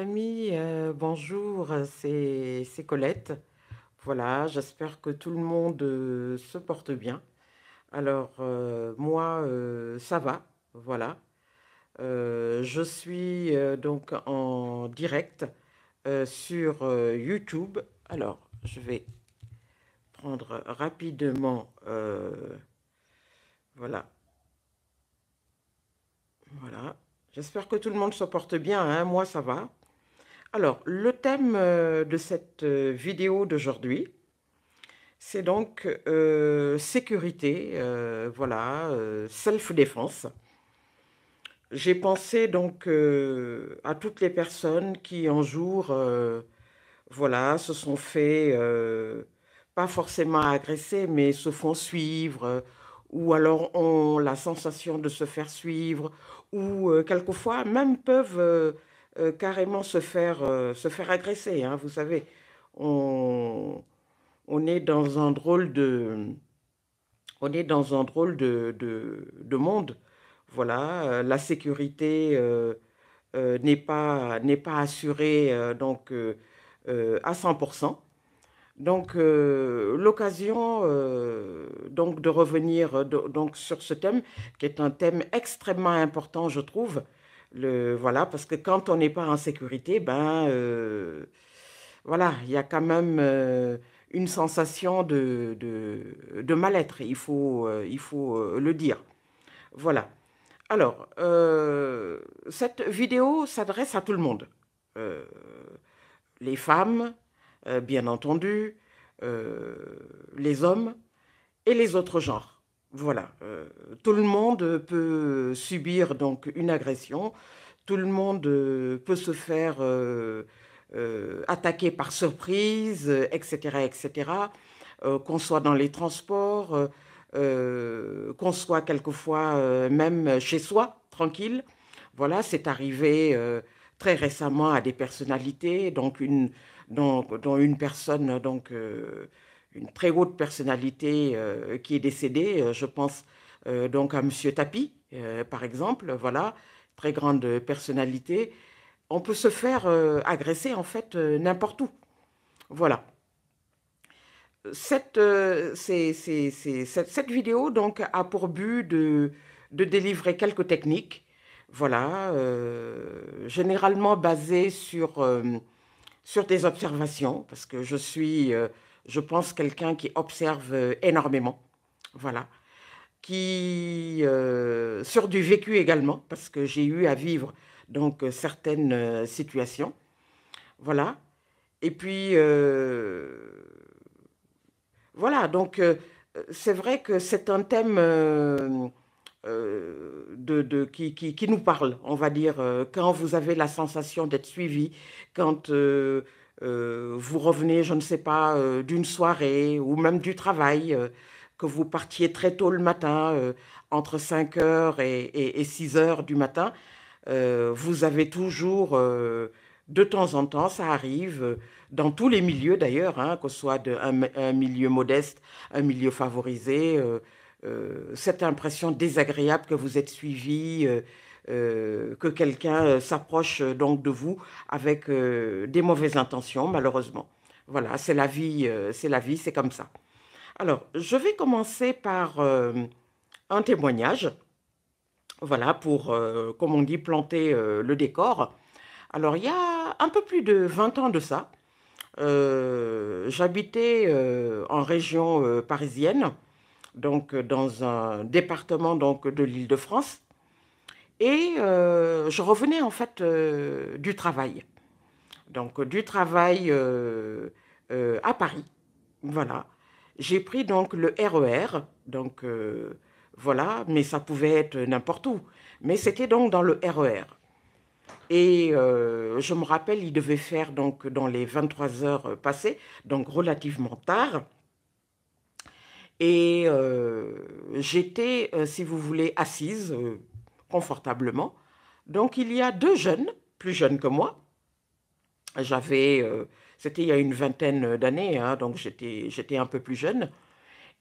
amis, bonjour, c'est Colette. Voilà, j'espère que tout le monde se porte bien. Alors, moi, ça va, voilà. Je suis donc en direct sur YouTube. Alors, je vais prendre rapidement, voilà, voilà. J'espère que tout le monde se porte bien, hein, moi, ça va. Alors, le thème de cette vidéo d'aujourd'hui, c'est donc sécurité, voilà, self-défense. J'ai pensé donc à toutes les personnes qui un jour, voilà, se sont fait, pas forcément agresser, mais se font suivre, ou alors ont la sensation de se faire suivre, ou quelquefois même peuvent carrément se faire agresser, hein, vous savez, on, on est dans un drôle de, on est dans un drôle de monde. Voilà, la sécurité n'est pas assurée à 100%. Donc, l'occasion donc de revenir donc sur ce thème, qui est un thème extrêmement important, je trouve. Voilà, parce que quand on n'est pas en sécurité, voilà, il y a quand même une sensation de mal-être, il faut le dire. Voilà. Alors, cette vidéo s'adresse à tout le monde. Euh, les femmes, bien entendu, euh, les hommes et les autres genres. Voilà. Tout le monde peut subir donc une agression. Tout le monde peut se faire attaquer par surprise, etc., etc. Qu'on soit dans les transports, qu'on soit quelquefois même chez soi, tranquille. Voilà, c'est arrivé très récemment à des personnalités, dont une personne, une très haute personnalité qui est décédée. Je pense donc à Monsieur Tapi, par exemple, voilà, très grande personnalité. On peut se faire agresser en fait n'importe où. Voilà. Cette vidéo donc a pour but de délivrer quelques techniques, voilà, généralement basées sur des observations, parce que je pense, quelqu'un qui observe énormément, voilà, sur du vécu également, parce que j'ai eu à vivre donc certaines situations, voilà. Et puis, voilà, donc c'est vrai que c'est un thème qui nous parle, on va dire, quand vous avez la sensation d'être suivi, quand vous revenez, je ne sais pas, d'une soirée ou même du travail, que vous partiez très tôt le matin, entre 5 heures et 6 heures du matin, vous avez toujours, de temps en temps, ça arrive, dans tous les milieux d'ailleurs, hein, que ce soit un milieu modeste, un milieu favorisé, cette impression désagréable que vous êtes suivi, que quelqu'un s'approche donc de vous avec des mauvaises intentions, malheureusement. Voilà, c'est la vie, c'est comme ça. Alors, je vais commencer par un témoignage, voilà, pour, comme on dit, planter le décor. Alors, il y a un peu plus de 20 ans de ça, j'habitais en région parisienne, donc dans un département donc, de l'Île-de-France, et je revenais en fait du travail. Donc, du travail à Paris, voilà. J'ai pris donc le RER, donc voilà, mais ça pouvait être n'importe où. Mais c'était donc dans le RER. Et je me rappelle, il devait faire donc dans les 23 heures passées, donc relativement tard. Et j'étais, si vous voulez, assise confortablement. Donc il y a deux jeunes, plus jeunes que moi. J'avais, c'était il y a une vingtaine d'années, hein, donc j'étais un peu plus jeune.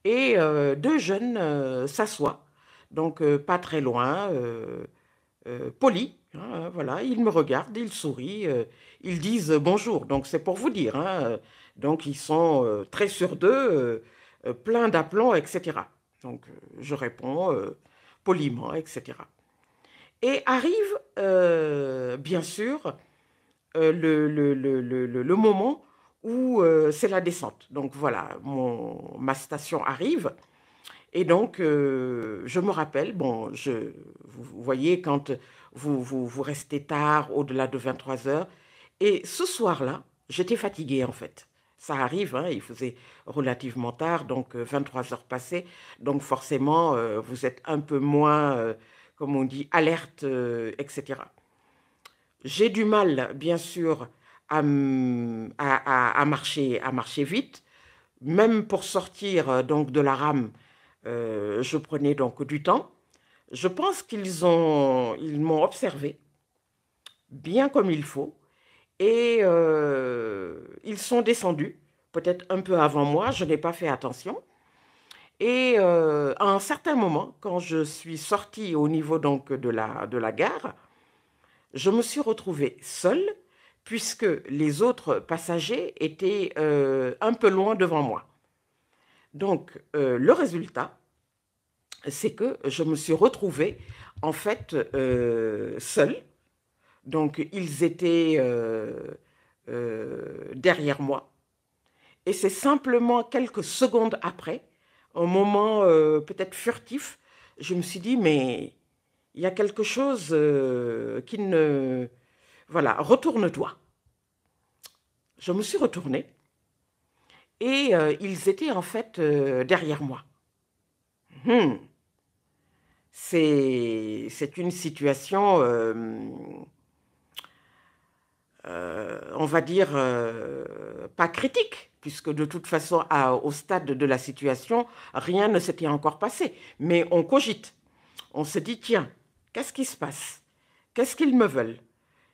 Et deux jeunes s'assoient, donc pas très loin, polis. Hein, voilà, ils me regardent, ils sourient, ils disent bonjour. Donc c'est pour vous dire, hein, donc ils sont très sûrs d'eux, pleins d'aplomb, etc. Donc je réponds poliment, etc. Et arrive, bien sûr, le moment où c'est la descente. Donc voilà, ma station arrive. Et donc, je me rappelle, bon, vous voyez, quand vous restez tard, au-delà de 23 heures, et ce soir-là, j'étais fatiguée en fait. Ça arrive, hein, il faisait relativement tard, donc 23 heures passées, donc forcément, vous êtes un peu moins, comme on dit, alerte, etc. J'ai du mal, bien sûr, à marcher vite, même pour sortir donc de la rame, je prenais donc du temps. Je pense ils m'ont observé bien comme il faut et ils sont descendus, peut-être un peu avant moi, je n'ai pas fait attention. Et à un certain moment, quand je suis sortie au niveau donc de la gare, je me suis retrouvée seule puisque les autres passagers étaient un peu loin devant moi. Donc, le résultat, c'est que je me suis retrouvée en fait seule. Donc ils étaient derrière moi. Et c'est simplement quelques secondes après, un moment peut-être furtif, je me suis dit, mais il y a quelque chose qui ne... Voilà, retourne-toi. Je me suis retournée et ils étaient en fait derrière moi. Hmm. C'est une situation, on va dire, pas critique, puisque de toute façon, au stade de la situation, rien ne s'était encore passé. Mais on cogite. On se dit, tiens, qu'est-ce qui se passe? Qu'est-ce qu'ils me veulent?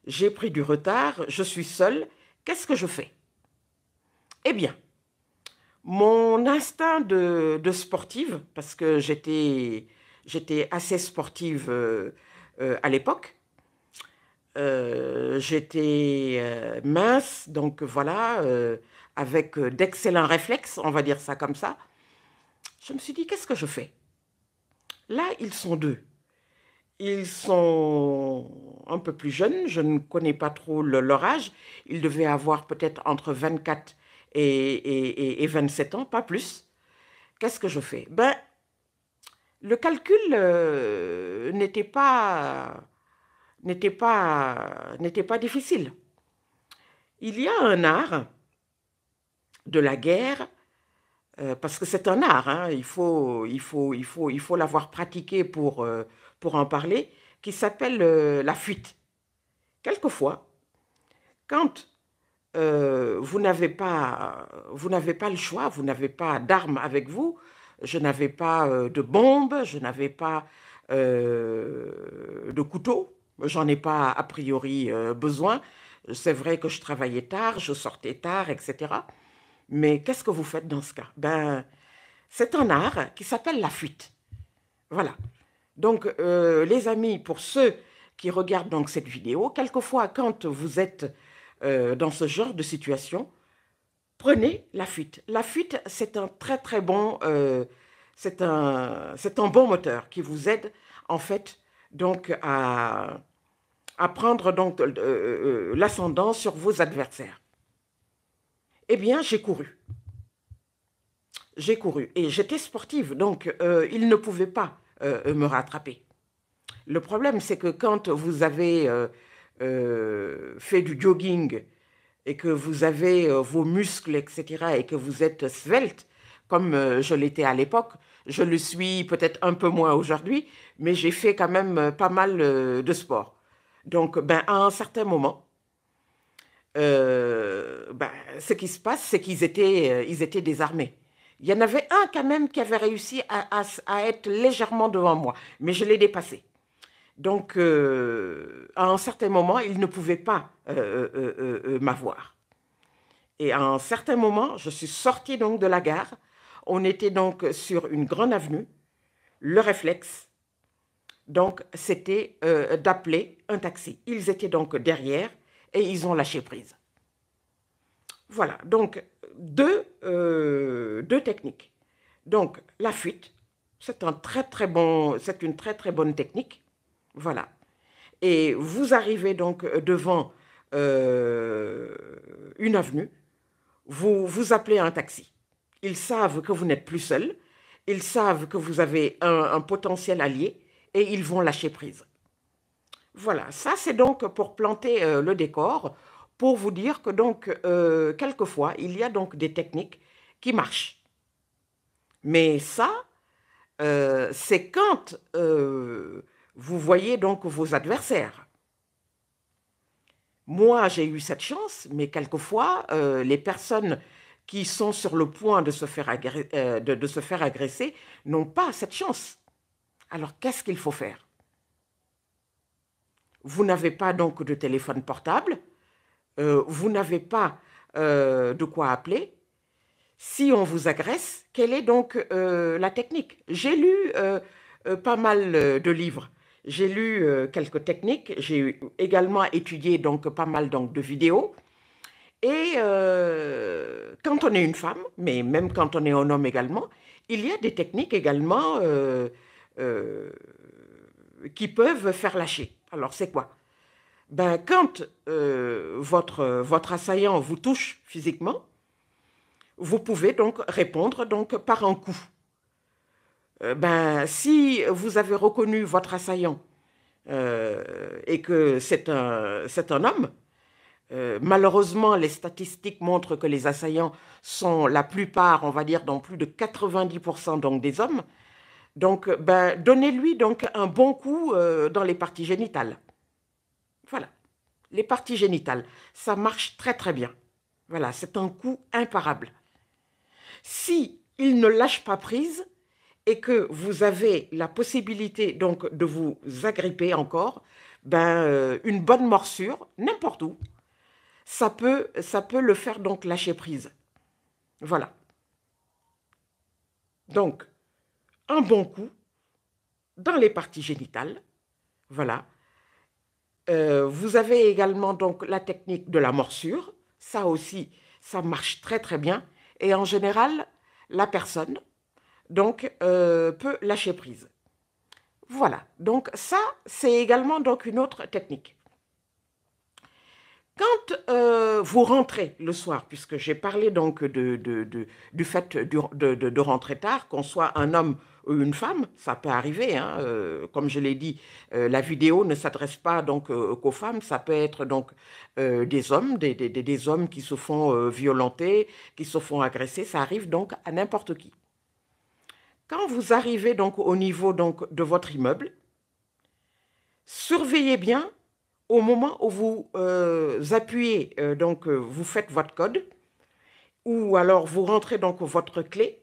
J'ai pris du retard, je suis seule, qu'est-ce que je fais? Eh bien, mon instinct de sportive, parce que j'étais assez sportive à l'époque, j'étais mince, donc voilà, avec d'excellents réflexes, on va dire ça comme ça. Je me suis dit, qu'est-ce que je fais? Là, ils sont deux. Ils sont un peu plus jeunes, je ne connais pas trop leur âge. Ils devaient avoir peut-être entre 24 et 27 ans, pas plus. Qu'est-ce que je fais? Ben, le calcul n'était pas difficile. Il y a un art de la guerre, parce que c'est un art, hein, il faut l'avoir pratiqué pour en parler, qui s'appelle la fuite. Quelquefois, quand vous n'avez pas le choix, vous n'avez pas d'armes avec vous, je n'avais pas de bombes, je n'avais pas de couteau, j'en ai pas a priori besoin. C'est vrai que je travaillais tard, je sortais tard, etc. Mais qu'est-ce que vous faites dans ce cas? Ben, c'est un art qui s'appelle la fuite. Voilà. Donc, les amis, pour ceux qui regardent donc cette vidéo, quelquefois, quand vous êtes dans ce genre de situation, prenez la fuite. La fuite, c'est un très très bon, c'est un bon moteur qui vous aide en fait donc à prendre donc l'ascendant sur vos adversaires. Eh bien, j'ai couru. J'ai couru et j'étais sportive, donc ils ne pouvaient pas me rattraper. Le problème, c'est que quand vous avez fait du jogging et que vous avez vos muscles, etc., et que vous êtes svelte, comme je l'étais à l'époque, je le suis peut-être un peu moins aujourd'hui, mais j'ai fait quand même pas mal de sport. Donc, ben, à un certain moment, ben, ce qui se passe, c'est ils étaient désarmés. Il y en avait un quand même qui avait réussi à être légèrement devant moi, mais je l'ai dépassé. Donc, à un certain moment, il ne pouvait pas m'avoir. Et à un certain moment, je suis sortie donc de la gare. On était donc sur une grande avenue. Le réflexe, Donc, c'était d'appeler un taxi. Ils étaient donc derrière et ils ont lâché prise. Voilà, donc deux techniques. Donc, la fuite, c'est une très très bonne technique. Voilà. Et vous arrivez donc devant euh, une avenue, vous appelez un taxi. Ils savent que vous n'êtes plus seul, ils savent que vous avez un potentiel allié et ils vont lâcher prise. Voilà, ça c'est donc pour planter le décor, pour vous dire que donc quelquefois il y a donc des techniques qui marchent. Mais ça, c'est quand vous voyez donc vos adversaires. Moi, j'ai eu cette chance, mais quelquefois, les personnes qui sont sur le point de se faire, de se faire agresser n'ont pas cette chance. Alors, qu'est-ce qu'il faut faire? Vous n'avez pas donc de téléphone portable, vous n'avez pas de quoi appeler. Si on vous agresse, quelle est donc la technique? J'ai lu pas mal de livres. J'ai lu quelques techniques. J'ai également étudié donc pas mal donc, de vidéos. Et quand on est une femme, mais même quand on est un homme également, il y a des techniques également euh, qui peuvent faire lâcher. Alors, c'est quoi? Ben, quand votre assaillant vous touche physiquement, vous pouvez donc répondre donc par un coup. Ben, si vous avez reconnu votre assaillant et que c'est un homme, malheureusement, les statistiques montrent que les assaillants sont la plupart, on va dire, dans plus de 90% donc des hommes. Donc, ben, donnez-lui donc un bon coup dans les parties génitales. Voilà, les parties génitales, ça marche très très bien. Voilà, c'est un coup imparable. Si il ne lâche pas prise et que vous avez la possibilité donc de vous agripper encore, ben, une bonne morsure, n'importe où, ça peut le faire donc lâcher prise. Voilà. Donc, un bon coup dans les parties génitales. Voilà. Vous avez également donc la technique de la morsure. Ça aussi, ça marche très très bien. Et en général, la personne donc peut lâcher prise. Voilà. Donc ça, c'est également donc une autre technique. Quand vous rentrez le soir, puisque j'ai parlé donc du fait de rentrer tard, qu'on soit un homme ou une femme, ça peut arriver, hein, comme je l'ai dit, la vidéo ne s'adresse pas donc qu'aux femmes, ça peut être donc des hommes, des hommes qui se font violenter, qui se font agresser, ça arrive donc à n'importe qui. Quand vous arrivez donc au niveau donc de votre immeuble, surveillez bien au moment où vous appuyez, donc vous faites votre code, ou alors vous rentrez donc votre clé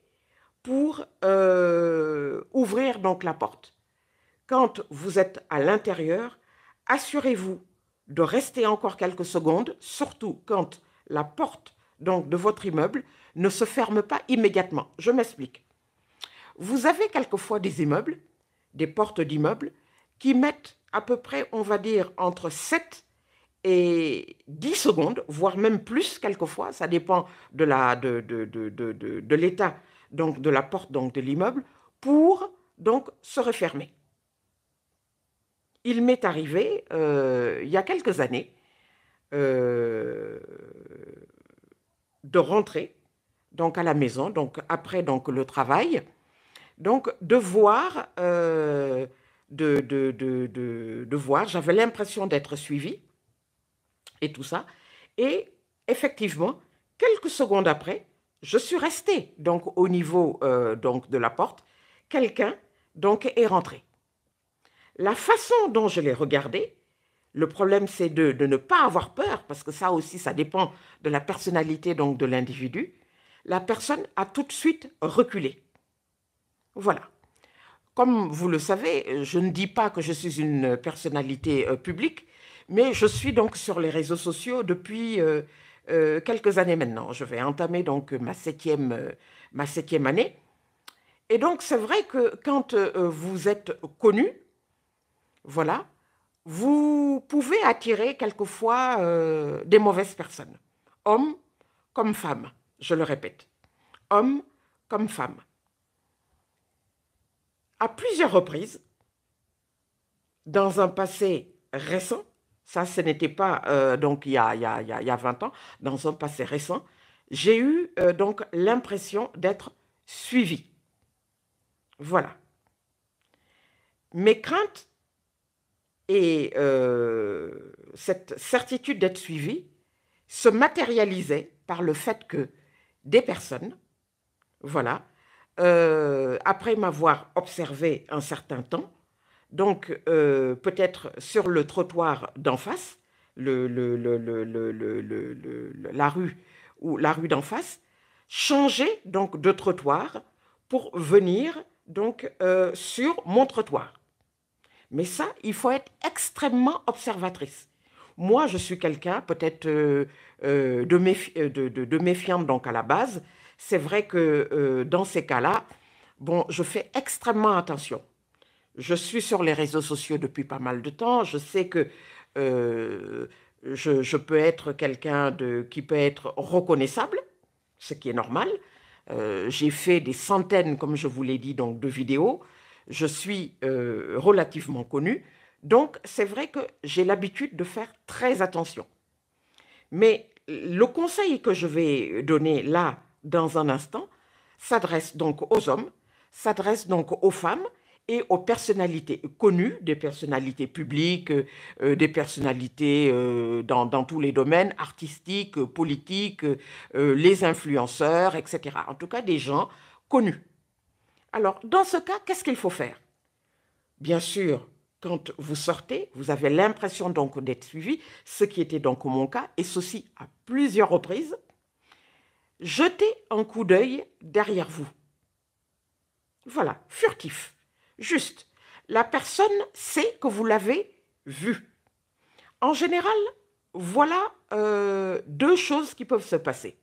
pour ouvrir donc la porte. Quand vous êtes à l'intérieur, assurez-vous de rester encore quelques secondes, surtout quand la porte donc de votre immeuble ne se ferme pas immédiatement. Je m'explique. Vous avez quelquefois des immeubles, des portes d'immeubles, qui mettent à peu près, on va dire, entre 7 et 10 secondes, voire même plus quelquefois, ça dépend de l'état donc de la porte donc de l'immeuble, pour donc se refermer. Il m'est arrivé, il y a quelques années, euh, de rentrer donc à la maison, donc après donc le travail, donc de voir, de voir, j'avais l'impression d'être suivie et tout ça. Et effectivement, quelques secondes après, je suis restée donc au niveau donc de la porte. Quelqu'un donc est rentré. La façon dont je l'ai regardé, le problème c'est de ne pas avoir peur, parce que ça aussi, ça dépend de la personnalité donc de l'individu. La personne a tout de suite reculé. Voilà. Comme vous le savez, je ne dis pas que je suis une personnalité publique, mais je suis donc sur les réseaux sociaux depuis quelques années maintenant. Je vais entamer donc ma septième année. Et donc, c'est vrai que quand vous êtes connu, Voilà. Vous pouvez attirer quelquefois des mauvaises personnes, hommes comme femmes, je le répète, hommes comme femmes. À plusieurs reprises, dans un passé récent, ça ce n'était pas donc il y a 20 ans, dans un passé récent, j'ai eu donc l'impression d'être suivie. Voilà. Mes craintes et cette certitude d'être suivie se matérialisaient par le fait que des personnes, voilà, après m'avoir observé un certain temps, donc peut-être sur le trottoir d'en face, la rue ou la rue d'en face, changer donc de trottoir pour venir donc sur mon trottoir. Mais ça, il faut être extrêmement observatrice. Moi, je suis quelqu'un peut-être de méfiante donc à la base. C'est vrai que dans ces cas-là, bon, je fais extrêmement attention. Je suis sur les réseaux sociaux depuis pas mal de temps. Je sais que euh, je peux être quelqu'un qui peut être reconnaissable, ce qui est normal. J'ai fait des centaines, comme je vous l'ai dit, donc, de vidéos. Je suis relativement connue. Donc, c'est vrai que j'ai l'habitude de faire très attention. Mais le conseil que je vais donner là, dans un instant, s'adresse donc aux hommes, s'adresse donc aux femmes et aux personnalités connues, des personnalités publiques, des personnalités dans tous les domaines, artistiques, politiques, les influenceurs, etc. En tout cas, des gens connus. Alors, dans ce cas, qu'est-ce qu'il faut faire? Bien sûr, quand vous sortez, vous avez l'impression donc d'être suivi, ce qui était donc mon cas, et ceci à plusieurs reprises. Jetez un coup d'œil derrière vous. Voilà, furtif. Juste, la personne sait que vous l'avez vu. En général, voilà deux choses qui peuvent se passer.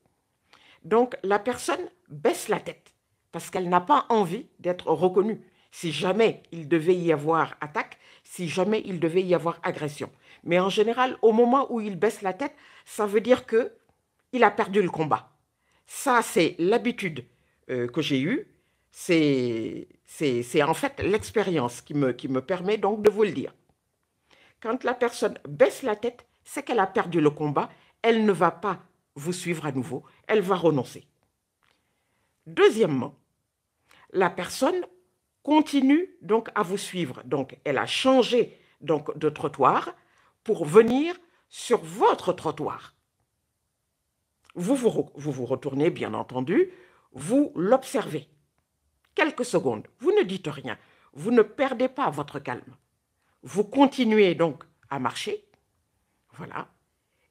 Donc, la personne baisse la tête parce qu'elle n'a pas envie d'être reconnue. Si jamais il devait y avoir attaque, si jamais il devait y avoir agression. Mais en général, au moment où il baisse la tête, ça veut dire qu'il a perdu le combat. Ça, c'est l'habitude que j'ai eue. C'est en fait l'expérience qui me permet donc de vous le dire. Quand la personne baisse la tête, c'est qu'elle a perdu le combat. Elle ne va pas vous suivre à nouveau. Elle va renoncer. Deuxièmement, la personne continue donc à vous suivre. Donc, elle a changé donc de trottoir pour venir sur votre trottoir. Vous retournez, bien entendu, vous l'observez. Quelques secondes, vous ne dites rien, vous ne perdez pas votre calme. Vous continuez donc à marcher, voilà,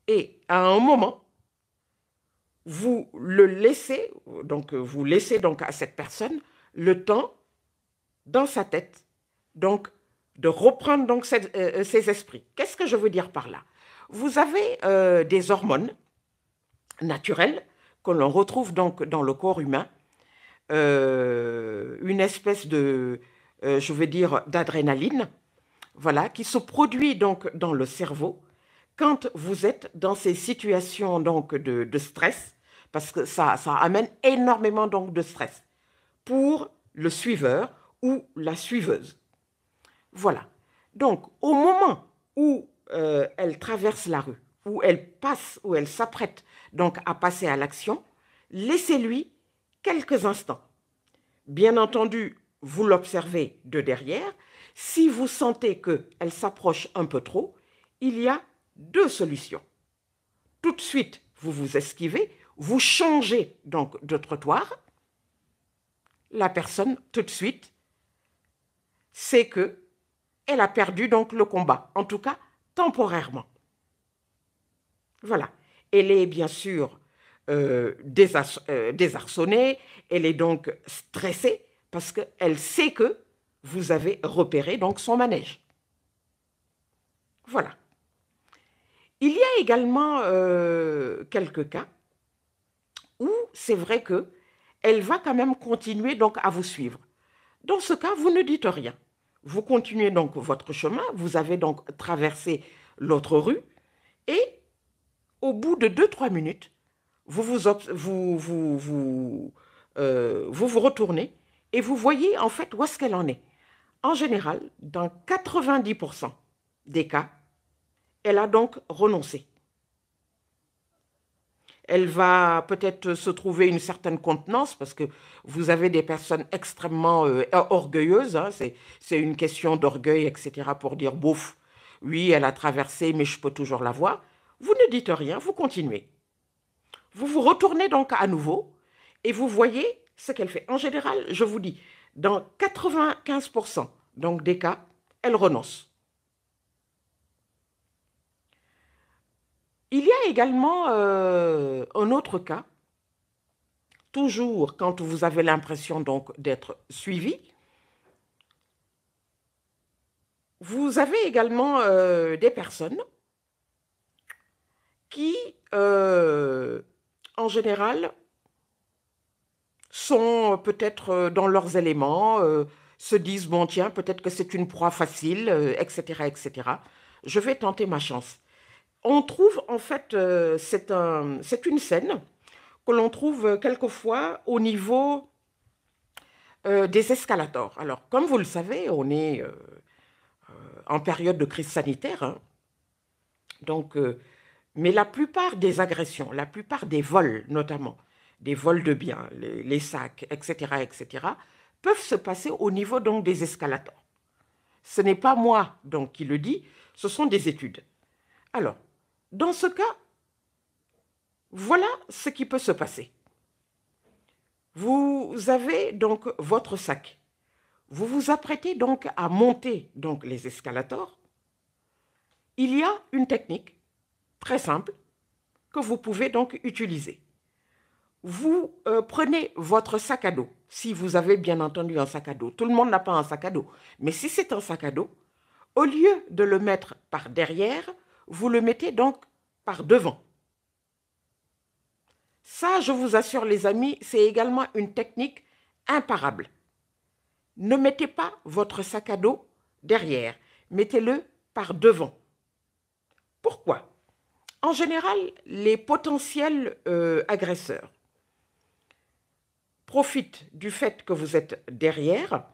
et à un moment, vous laissez donc à cette personne le temps dans sa tête, donc de reprendre donc ses esprits. Qu'est-ce que je veux dire par là? Vous avez des hormones naturelles que l'on retrouve donc dans le corps humain, une espèce je veux dire, d'adrénaline, voilà, qui se produit donc dans le cerveau quand vous êtes dans ces situations donc de stress, parce que ça amène énormément donc de stress pour le suiveur ou la suiveuse. Voilà. Donc, au moment où elle traverse la rue, où elle passe, où elle s'apprête donc à passer à l'action, laissez-lui quelques instants. Bien entendu, vous l'observez de derrière. Si vous sentez qu'elle s'approche un peu trop, il y a deux solutions. Tout de suite, vous vous esquivez, vous changez donc de trottoir. La personne, tout de suite, sait qu'elle a perdu donc le combat, en tout cas temporairement. Voilà. Elle est bien sûr désarçonnée, elle est donc stressée parce qu'elle sait que vous avez repéré donc son manège. Voilà. Il y a également quelques cas où c'est vrai qu'elle va quand même continuer donc à vous suivre. Dans ce cas, vous ne dites rien. Vous continuez donc votre chemin, vous avez donc traversé l'autre rue et au bout de 2 3 minutes, vous retournez et vous voyez en fait où est-ce qu'elle en est. En général, dans 90% des cas, elle a donc renoncé. Elle va peut-être se trouver une certaine contenance parce que vous avez des personnes extrêmement orgueilleuses. Hein, c'est une question d'orgueil, etc. pour dire, bouf, oui, elle a traversé, mais je peux toujours la voir. Vous ne dites rien, vous continuez. Vous vous retournez donc à nouveau et vous voyez ce qu'elle fait. En général, je vous dis, dans 95% donc des cas, elle renonce. Il y a également un autre cas, toujours quand vous avez l'impression donc d'être suivi. Vous avez également des personnes qui, en général, sont peut-être dans leurs éléments, se disent, bon tiens, peut-être que c'est une proie facile, etc., etc. Je vais tenter ma chance. On trouve en fait, c'est une scène que l'on trouve quelquefois au niveau des escalators. Alors, comme vous le savez, on est en période de crise sanitaire, hein, donc, mais la plupart des agressions, la plupart des vols notamment, des vols de biens, les sacs, etc., etc., peuvent se passer au niveau donc des escalators. Ce n'est pas moi donc qui le dis, ce sont des études. Alors, dans ce cas, voilà ce qui peut se passer. Vous avez donc votre sac. Vous vous apprêtez donc à monter donc les escalators. Il y a une technique très simple que vous pouvez donc utiliser. Vous prenez votre sac à dos, si vous avez bien entendu un sac à dos. Tout le monde n'a pas un sac à dos, mais si c'est un sac à dos, au lieu de le mettre par derrière, vous le mettez donc par devant. Ça, je vous assure les amis, c'est également une technique imparable. Ne mettez pas votre sac à dos derrière, mettez-le par devant. Pourquoi? En général, les potentiels agresseurs profitent du fait que vous êtes derrière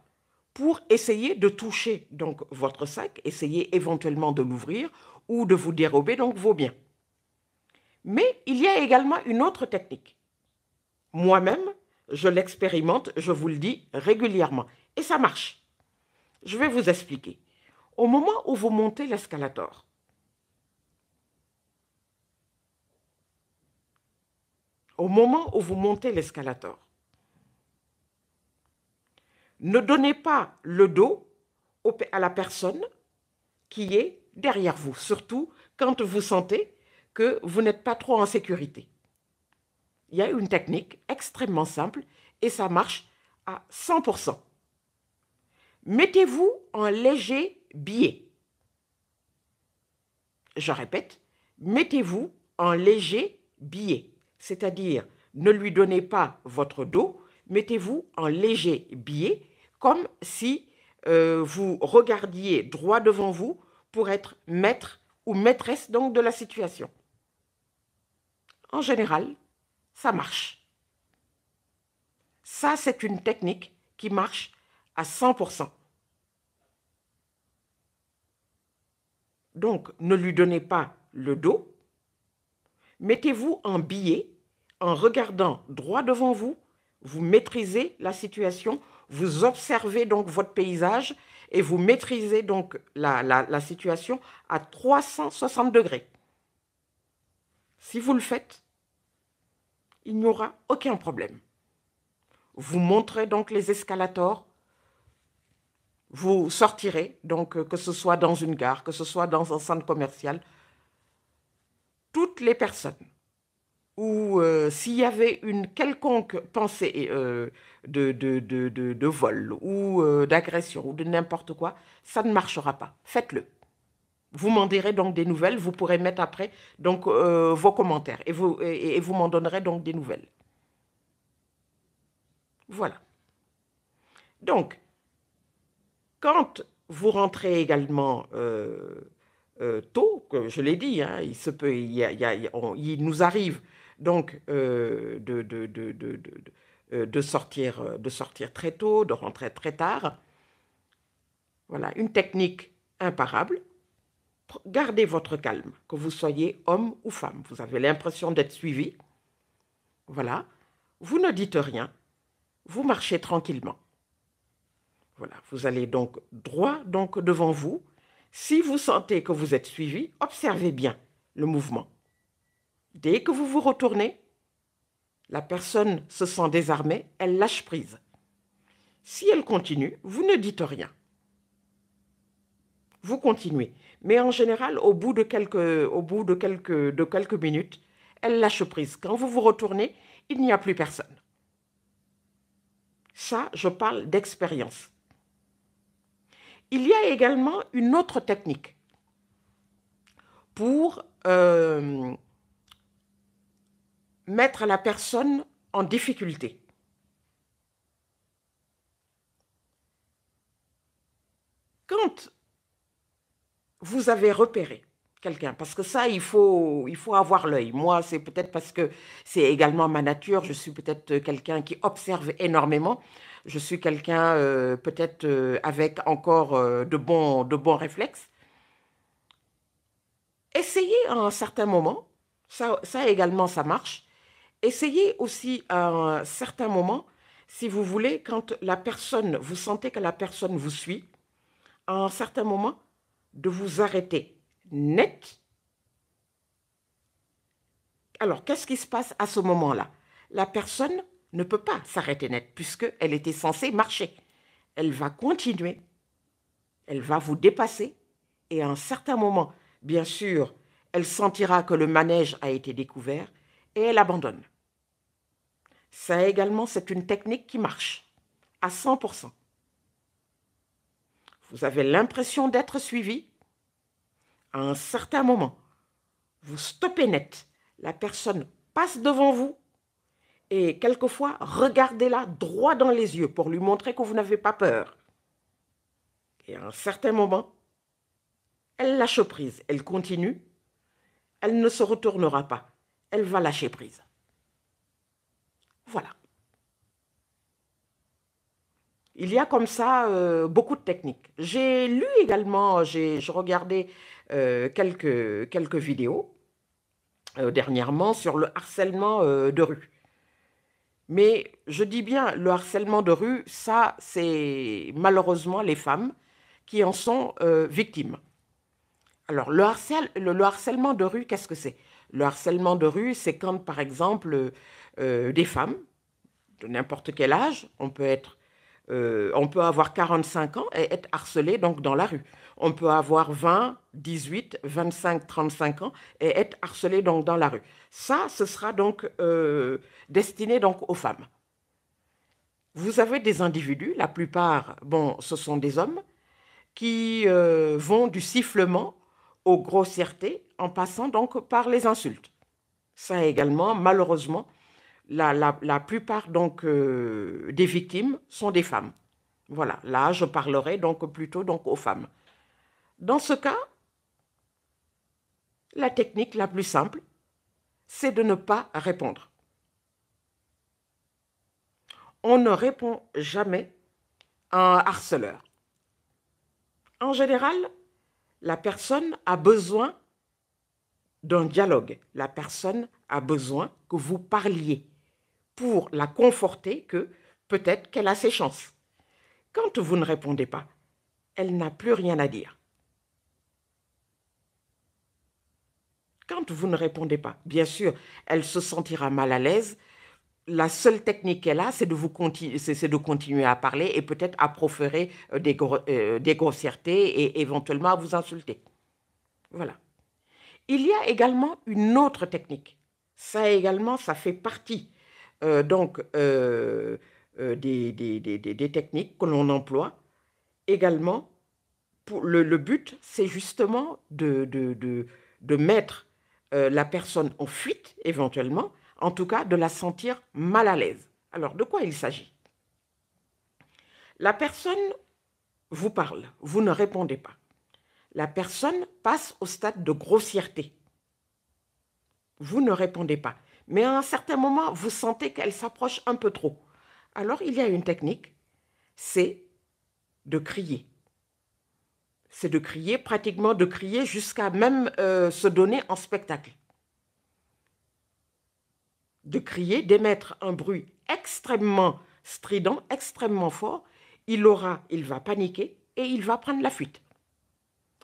pour essayer de toucher donc votre sac, essayer éventuellement de l'ouvrir ou de vous dérober donc vos biens. Mais il y a également une autre technique. Moi-même, je l'expérimente, je vous le dis régulièrement. Et ça marche. Je vais vous expliquer. Au moment où vous montez l'escalator, ne donnez pas le dos à la personne qui est derrière vous, surtout quand vous sentez que vous n'êtes pas trop en sécurité. Il y a une technique extrêmement simple et ça marche à 100%. Mettez-vous en léger biais. Je répète, mettez-vous en léger biais, c'est-à-dire ne lui donnez pas votre dos, mettez-vous en léger biais, comme si vous regardiez droit devant vous pour être maître ou maîtresse donc de la situation. En général, ça marche. Ça, c'est une technique qui marche à 100%. Donc, ne lui donnez pas le dos. Mettez-vous en biais, en regardant droit devant vous. Vous maîtrisez la situation, vous observez donc votre paysage et vous maîtrisez donc la situation à 360 degrés. Si vous le faites, il n'y aura aucun problème. Vous montrez donc les escalators. Vous sortirez, donc que ce soit dans une gare, que ce soit dans un centre commercial, toutes les personnes où s'il y avait une quelconque pensée de vol ou d'agression ou de n'importe quoi, ça ne marchera pas. Faites-le. Vous m'en direz donc des nouvelles, vous pourrez mettre après donc vos commentaires et vous m'en donnerez donc des nouvelles. Voilà. Donc, quand Vous rentrez également tôt, que je l'ai dit, hein, il se peut, il nous arrive donc de sortir très tôt, de rentrer très tard. Voilà, une technique imparable. Gardez votre calme, que vous soyez homme ou femme. Vous avez l'impression d'être suivi. Voilà. Vous ne dites rien. Vous marchez tranquillement. Voilà. Vous allez donc droit devant vous. Si vous sentez que vous êtes suivi, observez bien le mouvement. Dès que vous vous retournez, la personne se sent désarmée, elle lâche prise. Si elle continue, vous ne dites rien. Vous continuez. Mais en général, au bout de quelques minutes, elle lâche prise. Quand vous vous retournez, il n'y a plus personne. Ça, je parle d'expérience. Il y a également une autre technique pour mettre la personne en difficulté. Quand vous avez repéré quelqu'un, parce que ça, il faut avoir l'œil. Moi, c'est peut-être parce que c'est également ma nature. Je suis peut-être quelqu'un qui observe énormément. Je suis quelqu'un peut-être avec encore de bons réflexes. Essayez à un certain moment, ça également, ça marche. Essayez aussi à un certain moment, si vous voulez, quand la personne, vous sentez que la personne vous suit, à un certain moment, de vous arrêter net. Alors, qu'est-ce qui se passe à ce moment-là? La personne ne peut pas s'arrêter net puisqu'elle était censée marcher. Elle va continuer, elle va vous dépasser et à un certain moment, bien sûr, elle sentira que le manège a été découvert et elle abandonne. Ça également, c'est une technique qui marche à 100%. Vous avez l'impression d'être suivi. À un certain moment, vous stoppez net. La personne passe devant vous et quelquefois, regardez-la droit dans les yeux pour lui montrer que vous n'avez pas peur. Et à un certain moment, elle lâche prise. Elle continue. Elle ne se retournera pas. Elle va lâcher prise. Voilà. Il y a comme ça beaucoup de techniques. J'ai lu également, je regardais quelques vidéos dernièrement sur le harcèlement de rue. Mais je dis bien, le harcèlement de rue, ça, c'est malheureusement les femmes qui en sont victimes. Alors, le harcèlement de rue, qu'est-ce que c'est? Le harcèlement de rue, c'est quand, par exemple, des femmes de n'importe quel âge, on peut avoir 45 ans et être harcelé donc dans la rue. On peut avoir 20, 18, 25, 35 ans et être harcelé donc dans la rue. Ça, ce sera donc destiné donc aux femmes. Vous avez des individus, la plupart, bon, ce sont des hommes, qui vont du sifflement aux grossièretés en passant donc par les insultes. Ça également, malheureusement, la plupart donc des victimes sont des femmes. Voilà, là je parlerai donc plutôt donc aux femmes. Dans ce cas, la technique la plus simple, c'est de ne pas répondre. On ne répond jamais à un harceleur. En général, la personne a besoin d'un dialogue. La personne a besoin que vous parliez pour la conforter que peut-être qu'elle a ses chances. Quand vous ne répondez pas, elle n'a plus rien à dire. Quand vous ne répondez pas, bien sûr, elle se sentira mal à l'aise. La seule technique qu'elle a, c'est de continuer à parler et peut-être à proférer des grossièretés et éventuellement à vous insulter. Voilà. Il y a également une autre technique. Ça également, ça fait partie des techniques que l'on emploie. Également, le but, c'est justement de mettre la personne en fuite, éventuellement, en tout cas de la sentir mal à l'aise. Alors, de quoi il s'agit? La personne vous parle, vous ne répondez pas. La personne passe au stade de grossièreté. Vous ne répondez pas. Mais à un certain moment, vous sentez qu'elle s'approche un peu trop. Alors, il y a une technique, c'est de crier. C'est de crier, pratiquement de crier jusqu'à même se donner en spectacle. De crier, d'émettre un bruit extrêmement strident, extrêmement fort. Il va paniquer et il va prendre la fuite.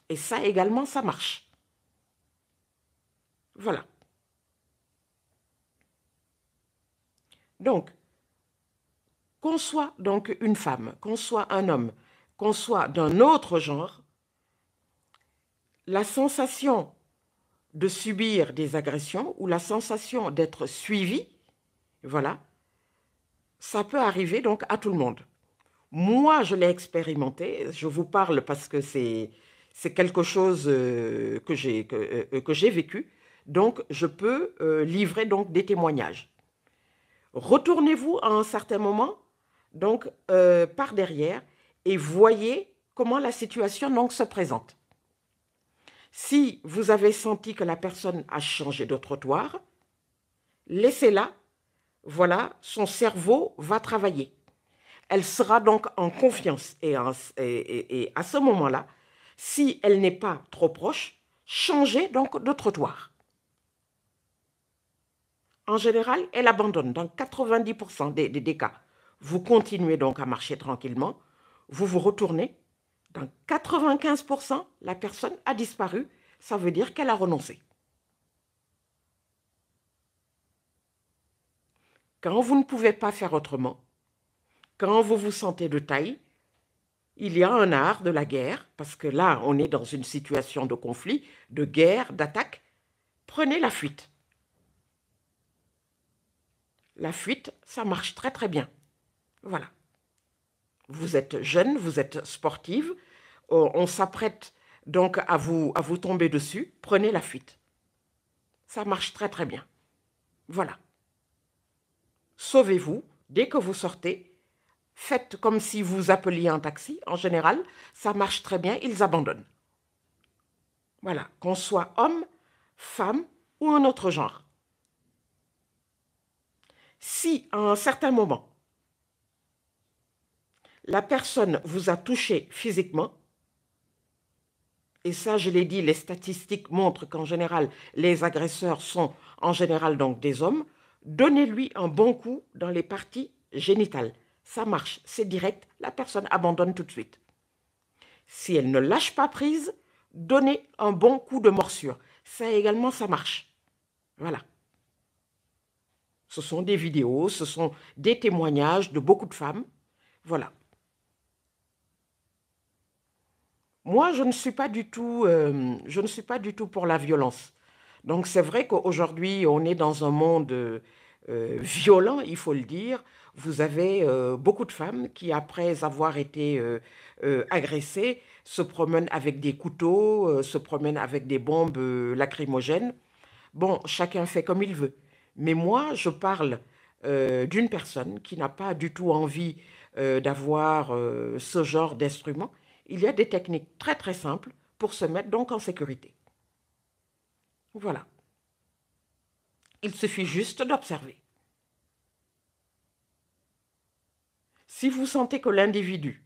Et ça également, ça marche. Voilà. Donc, qu'on soit donc une femme, qu'on soit un homme, qu'on soit d'un autre genre, la sensation de subir des agressions ou la sensation d'être suivi, voilà, ça peut arriver donc à tout le monde. Moi, je l'ai expérimenté, je vous parle parce que c'est quelque chose que j'ai vécu, donc je peux livrer donc des témoignages. Retournez-vous à un certain moment, donc par derrière, et voyez comment la situation donc se présente. Si vous avez senti que la personne a changé de trottoir, laissez-la, voilà, son cerveau va travailler. Elle sera donc en confiance et à ce moment-là, si elle n'est pas trop proche, changez donc de trottoir. En général, elle abandonne dans 90% des cas. Vous continuez donc à marcher tranquillement, vous vous retournez, dans 95%, la personne a disparu, ça veut dire qu'elle a renoncé. Quand vous ne pouvez pas faire autrement, quand vous vous sentez de taille, il y a un art de la guerre, parce que là, on est dans une situation de conflit, de guerre, d'attaque. Prenez la fuite. La fuite, ça marche très très bien. Voilà. Vous êtes jeune, vous êtes sportive, on s'apprête donc à vous tomber dessus. Prenez la fuite. Ça marche très très bien. Voilà. Sauvez-vous dès que vous sortez. Faites comme si vous appeliez un taxi. En général, ça marche très bien, ils abandonnent. Voilà, qu'on soit homme, femme ou un autre genre. Si à un certain moment, la personne vous a touché physiquement, et ça je l'ai dit, les statistiques montrent qu'en général, les agresseurs sont en général donc des hommes, donnez-lui un bon coup dans les parties génitales. Ça marche, c'est direct, la personne abandonne tout de suite. Si elle ne lâche pas prise, donnez un bon coup de morsure. Ça également, ça marche. Voilà. Ce sont des vidéos, ce sont des témoignages de beaucoup de femmes. Voilà. Moi, je ne suis pas du tout pour la violence. Donc, c'est vrai qu'aujourd'hui, on est dans un monde violent, il faut le dire. Vous avez beaucoup de femmes qui, après avoir été agressées, se promènent avec des couteaux, se promènent avec des bombes lacrymogènes. Bon, chacun fait comme il veut. Mais moi, je parle d'une personne qui n'a pas du tout envie d'avoir ce genre d'instrument. Il y a des techniques très très simples pour se mettre donc en sécurité. Voilà. Il suffit juste d'observer. Si vous sentez que l'individu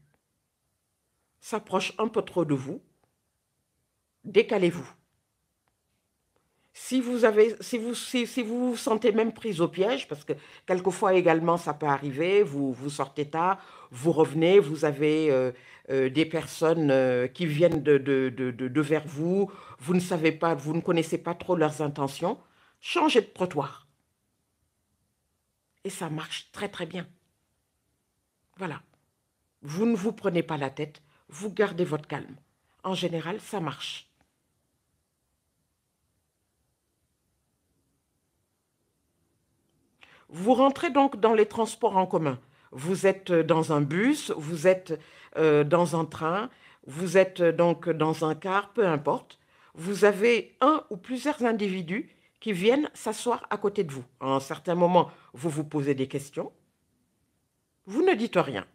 s'approche un peu trop de vous, décalez-vous. Si vous vous sentez même prise au piège, parce que quelquefois également ça peut arriver, vous sortez tard, vous revenez, vous avez des personnes qui viennent de vers vous, vous ne savez pas, vous ne connaissez pas trop leurs intentions, changez de trottoir. Et ça marche très très bien. Voilà. Vous ne vous prenez pas la tête, vous gardez votre calme. En général, ça marche. Vous rentrez donc dans les transports en commun. Vous êtes dans un bus, vous êtes dans un train, vous êtes donc dans un car, peu importe. Vous avez un ou plusieurs individus qui viennent s'asseoir à côté de vous. À un certain moment, vous vous posez des questions. Vous ne dites rien.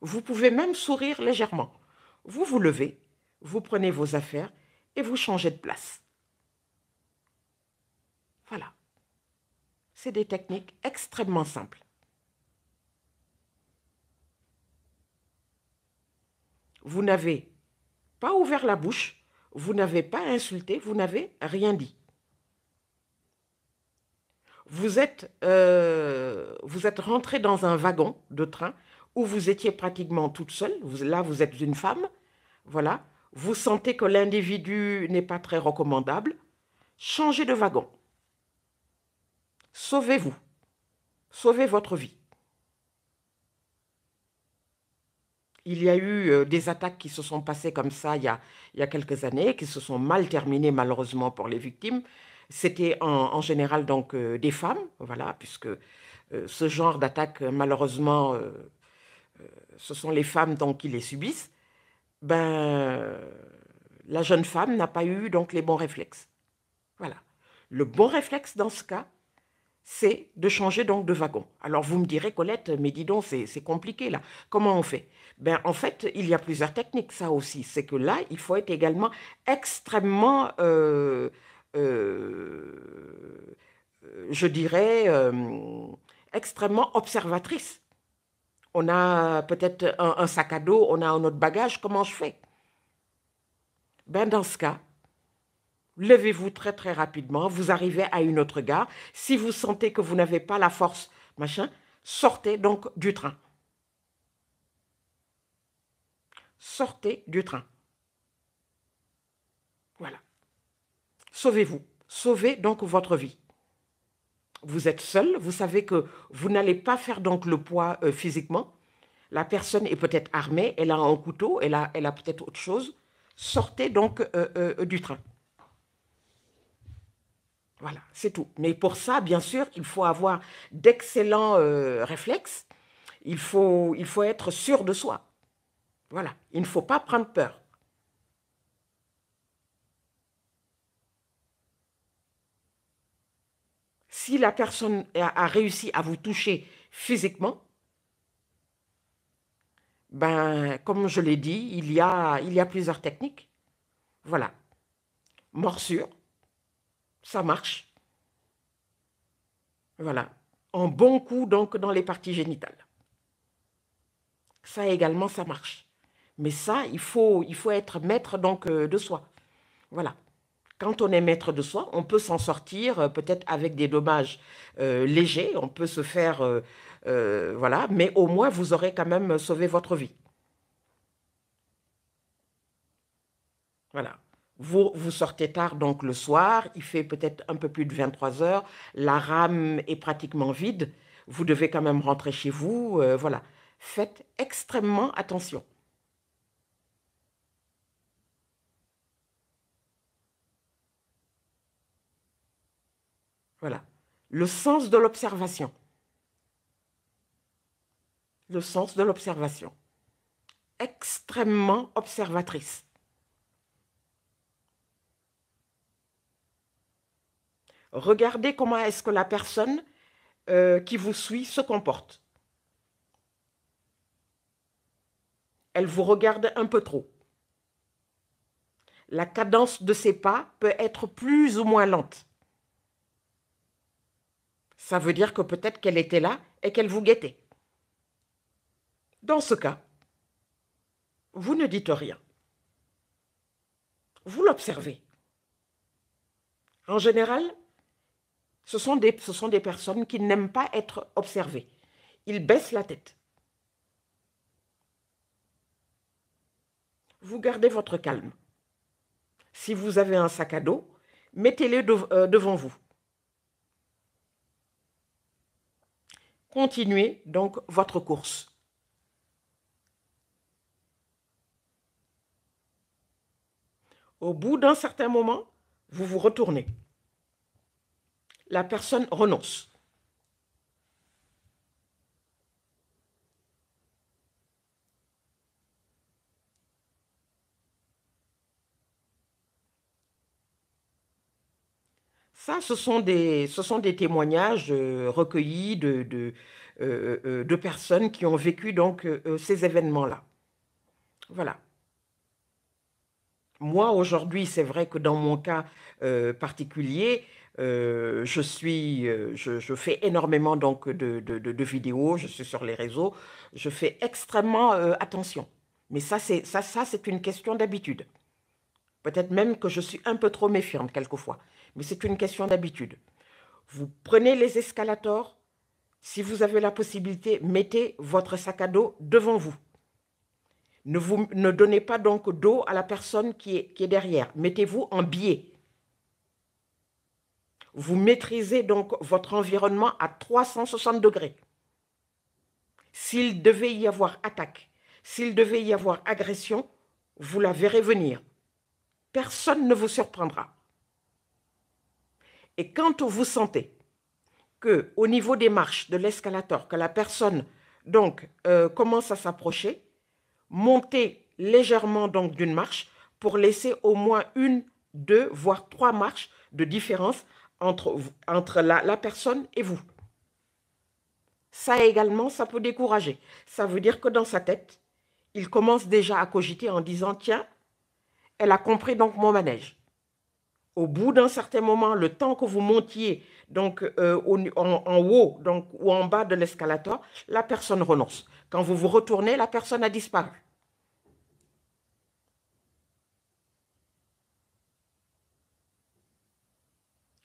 Vous pouvez même sourire légèrement. Vous vous levez, vous prenez vos affaires et vous changez de place. Voilà. C'est des techniques extrêmement simples. Vous n'avez pas ouvert la bouche, vous n'avez pas insulté, vous n'avez rien dit. Vous êtes rentré dans un wagon de train où vous étiez pratiquement toute seule. Là, vous êtes une femme. Voilà. Vous sentez que l'individu n'est pas très recommandable. Changez de wagon. Sauvez-vous. Sauvez votre vie. Il y a eu des attaques qui se sont passées comme ça il y a quelques années, qui se sont mal terminées malheureusement pour les victimes. C'était en général donc des femmes, voilà, puisque ce genre d'attaque, malheureusement, ce sont les femmes donc qui les subissent. Ben, la jeune femme n'a pas eu donc les bons réflexes. Voilà. Le bon réflexe dans ce cas, c'est de changer donc de wagon. Alors vous me direz, Colette, mais dis donc, c'est compliqué là. Comment on fait? Ben, en fait, il y a plusieurs techniques, ça aussi. C'est que là, il faut être également extrêmement, je dirais, extrêmement observatrice. On a peut-être un sac à dos, on a un autre bagage, comment je fais? Ben, dans ce cas, levez-vous très très rapidement, vous arrivez à une autre gare. Si vous sentez que vous n'avez pas la force, machin, sortez donc du train. Sortez du train. Voilà. Sauvez-vous. Sauvez donc votre vie. Vous êtes seul, vous savez que vous n'allez pas faire donc le poids physiquement. La personne est peut-être armée, elle a un couteau, elle a peut-être autre chose. Sortez donc du train. Voilà, c'est tout. Mais pour ça, bien sûr, il faut avoir d'excellents réflexes. Il faut être sûr de soi. Voilà, il ne faut pas prendre peur. Si la personne a réussi à vous toucher physiquement, ben, comme je l'ai dit, il y a plusieurs techniques. Voilà, morsure, ça marche. Voilà, un bon coup donc dans les parties génitales. Ça également, ça marche. Mais ça, il faut être maître donc de soi. Voilà. Quand on est maître de soi, on peut s'en sortir peut-être avec des dommages légers, on peut se faire, voilà, mais au moins vous aurez quand même sauvé votre vie. Voilà. Vous sortez tard donc le soir, il fait peut-être un peu plus de 23 heures, la rame est pratiquement vide, vous devez quand même rentrer chez vous, voilà. Faites extrêmement attention. Voilà. Le sens de l'observation. Le sens de l'observation. Extrêmement observatrice. Regardez comment est-ce que la personne qui vous suit se comporte. Elle vous regarde un peu trop. La cadence de ses pas peut être plus ou moins lente. Ça veut dire que peut-être qu'elle était là et qu'elle vous guettait. Dans ce cas, vous ne dites rien. Vous l'observez. En général, ce sont des personnes qui n'aiment pas être observées. Ils baissent la tête. Vous gardez votre calme. Si vous avez un sac à dos, mettez-le devant vous. Continuez donc votre course. Au bout d'un certain moment, vous vous retournez. La personne renonce. Ça, ce sont des témoignages recueillis de personnes qui ont vécu donc ces événements-là. Voilà. Moi, aujourd'hui, c'est vrai que dans mon cas particulier, je fais énormément donc de vidéos, je suis sur les réseaux, je fais extrêmement attention. Mais ça, c'est une question d'habitude. Peut-être même que je suis un peu trop méfiante quelquefois, mais c'est une question d'habitude. Vous prenez les escalators, si vous avez la possibilité, mettez votre sac à dos devant vous. Ne donnez pas donc dos à la personne qui est derrière. Mettez-vous en biais. Vous maîtrisez donc votre environnement à 360 degrés. S'il devait y avoir attaque, s'il devait y avoir agression, vous la verrez venir. Personne ne vous surprendra. Et quand vous sentez que, au niveau des marches de l'escalator, que la personne donc commence à s'approcher, montez légèrement donc d'une marche pour laisser au moins une, deux, voire trois marches de différence entre la personne et vous. Ça également, ça peut décourager. Ça veut dire que dans sa tête, il commence déjà à cogiter en disant, tiens, elle a compris donc mon manège. Au bout d'un certain moment, le temps que vous montiez donc en haut donc, ou en bas de l'escalator, la personne renonce. Quand vous vous retournez, la personne a disparu.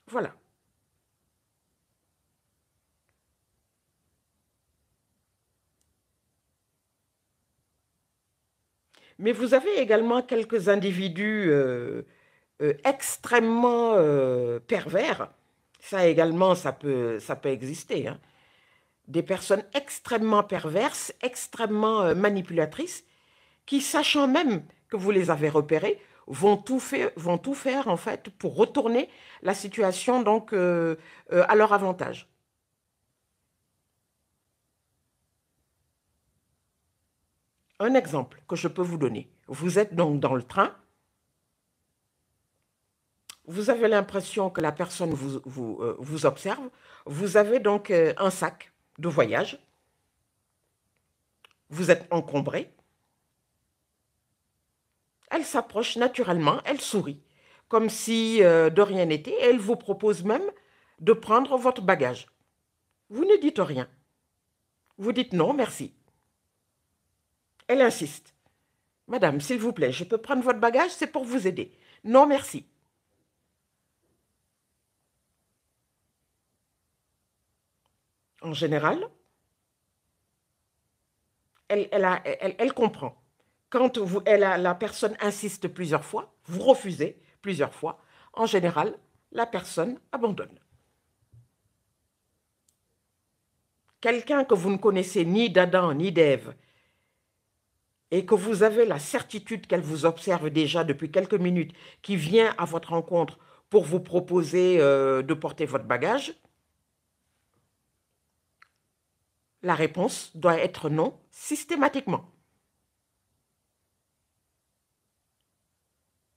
Voilà. Mais vous avez également quelques individus extrêmement pervers. Ça également, ça peut exister, hein. Des personnes extrêmement perverses, extrêmement manipulatrices, qui, sachant même que vous les avez repérés, vont tout faire en fait pour retourner la situation donc à leur avantage. Un exemple que je peux vous donner. Vous êtes donc dans le train, vous avez l'impression que la personne vous observe, vous avez donc un sac de voyage, vous êtes encombré, elle s'approche naturellement, elle sourit, comme si de rien n'était, et elle vous propose même de prendre votre bagage. Vous ne dites rien. Vous dites non, merci. Elle insiste. Madame, s'il vous plaît, je peux prendre votre bagage, c'est pour vous aider. Non, merci. En général, elle comprend. Quand la personne insiste plusieurs fois, vous refusez plusieurs fois, en général, la personne abandonne. Quelqu'un que vous ne connaissez ni d'Adam ni d'Ève et que vous avez la certitude qu'elle vous observe déjà depuis quelques minutes, qui vient à votre rencontre pour vous proposer de porter votre bagage, la réponse doit être non systématiquement.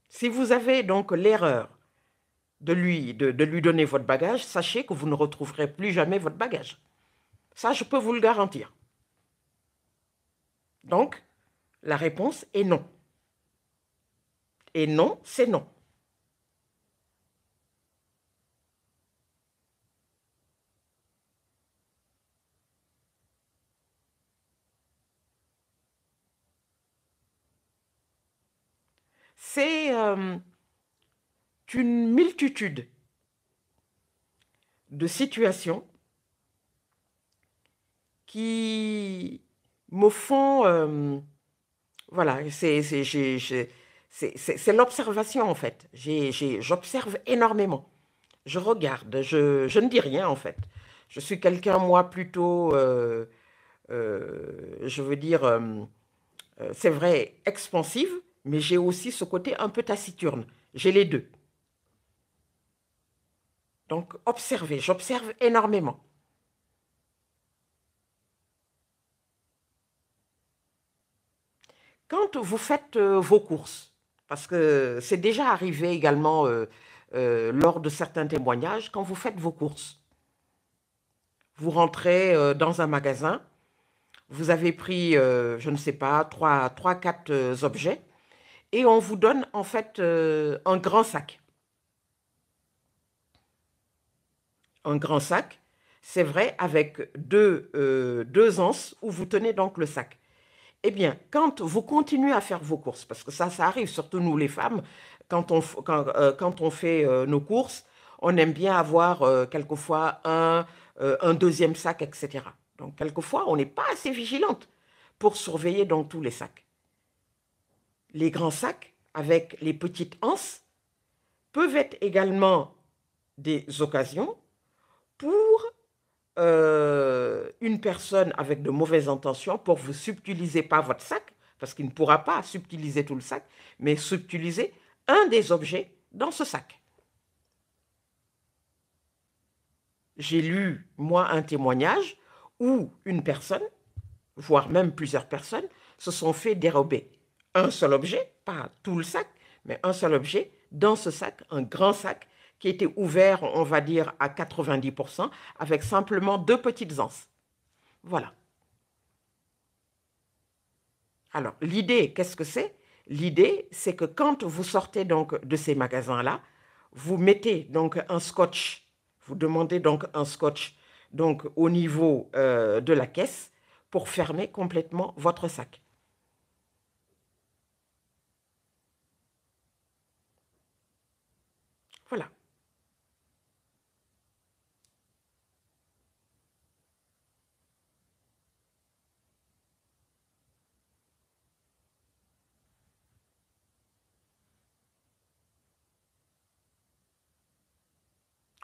Si vous avez donc l'erreur de lui donner votre bagage, sachez que vous ne retrouverez plus jamais votre bagage. Ça, je peux vous le garantir. Donc, la réponse est non. Et non, c'est non. C'est une multitude de situations qui me font... voilà, c'est l'observation en fait. J'observe énormément. Je regarde, je ne dis rien en fait. Je suis quelqu'un, moi, plutôt, je veux dire, c'est vrai, expansive, mais j'ai aussi ce côté un peu taciturne. J'ai les deux. Donc, observez, j'observe énormément. Quand vous faites vos courses, parce que c'est déjà arrivé également lors de certains témoignages, quand vous faites vos courses, Vous rentrez dans un magasin, vous avez pris, je ne sais pas, trois, quatre objets, et on vous donne en fait un grand sac. Un grand sac, c'est vrai, avec deux anses où vous tenez donc le sac. Eh bien, quand vous continuez à faire vos courses, parce que ça arrive, surtout nous les femmes, quand on fait nos courses, on aime bien avoir quelquefois un deuxième sac, etc. Donc, quelquefois, on n'est pas assez vigilante pour surveiller donc tous les sacs. Les grands sacs avec les petites anses peuvent être également des occasions pour une personne avec de mauvaises intentions pour vous subtiliser pas votre sac, parce qu'il ne pourra pas subtiliser tout le sac, mais subtiliser un des objets dans ce sac. J'ai lu, moi, un témoignage où une personne, voire même plusieurs personnes, se sont fait dérober un seul objet, pas tout le sac, mais un seul objet, dans ce sac, un grand sac, qui était ouvert, on va dire, à 90%, avec simplement deux petites anses. Voilà. Alors, l'idée, qu'est-ce que c'est? L'idée, c'est que quand vous sortez donc de ces magasins-là, vous mettez donc un scotch, vous demandez donc un scotch donc au niveau de la caisse pour fermer complètement votre sac. Voilà.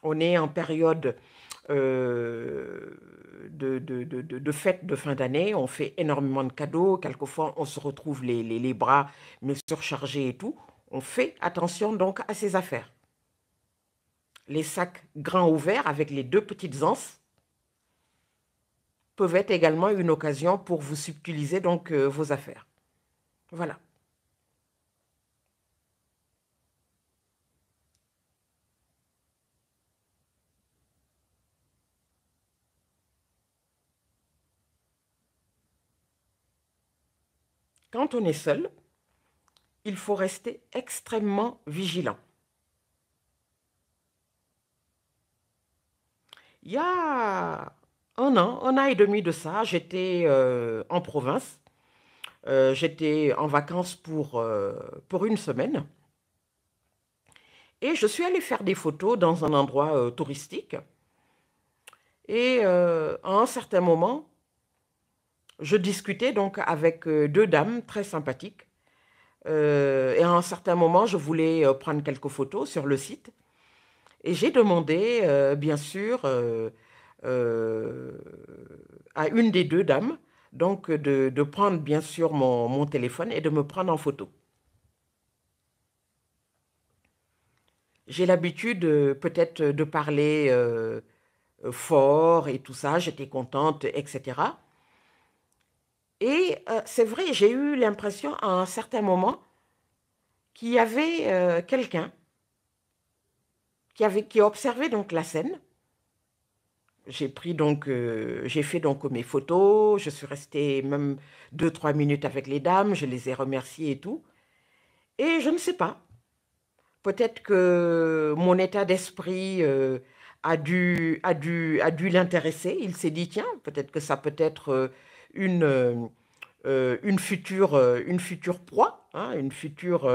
On est en période euh, de fête de fin d'année, on fait énormément de cadeaux, quelquefois on se retrouve les bras mais surchargés et tout. On fait attention donc à ces affaires. Les sacs grands ouverts avec les deux petites anses peuvent être également une occasion pour vous subtiliser donc vos affaires. Voilà. Quand on est seul, il faut rester extrêmement vigilant. Il y a un an et demi de ça, j'étais en province. J'étais en vacances pour une semaine. Et je suis allée faire des photos dans un endroit touristique. Et à un certain moment, je discutais donc avec deux dames très sympathiques. Et à un certain moment, je voulais prendre quelques photos sur le site. Et j'ai demandé, bien sûr, euh, à une des deux dames, donc de prendre bien sûr mon téléphone et de me prendre en photo. J'ai l'habitude peut-être de parler fort et tout ça, j'étais contente, etc. Et c'est vrai, j'ai eu l'impression à un certain moment qu'il y avait quelqu'un qui observait donc la scène. J'ai fait donc mes photos, je suis restée même 2, 3 minutes avec les dames, je les ai remerciées et tout. Et je ne sais pas, peut-être que mon état d'esprit a dû l'intéresser. Il s'est dit, tiens, peut-être que ça peut être une, euh, une future proie, hein, une future...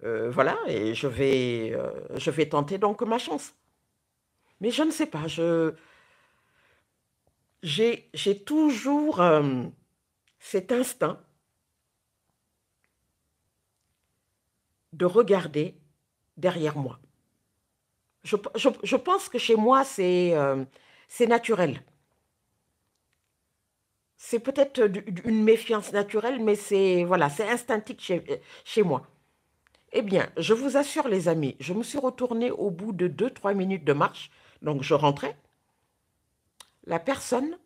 voilà, et je vais tenter donc ma chance. Mais je ne sais pas, j'ai toujours cet instinct de regarder derrière moi. Je pense que chez moi, c'est naturel. C'est peut-être une méfiance naturelle, mais c'est voilà, c'est instinctif chez moi. Eh bien, je vous assure, les amis, je me suis retournée au bout de 2, 3 minutes de marche. Donc, je rentrais. La personne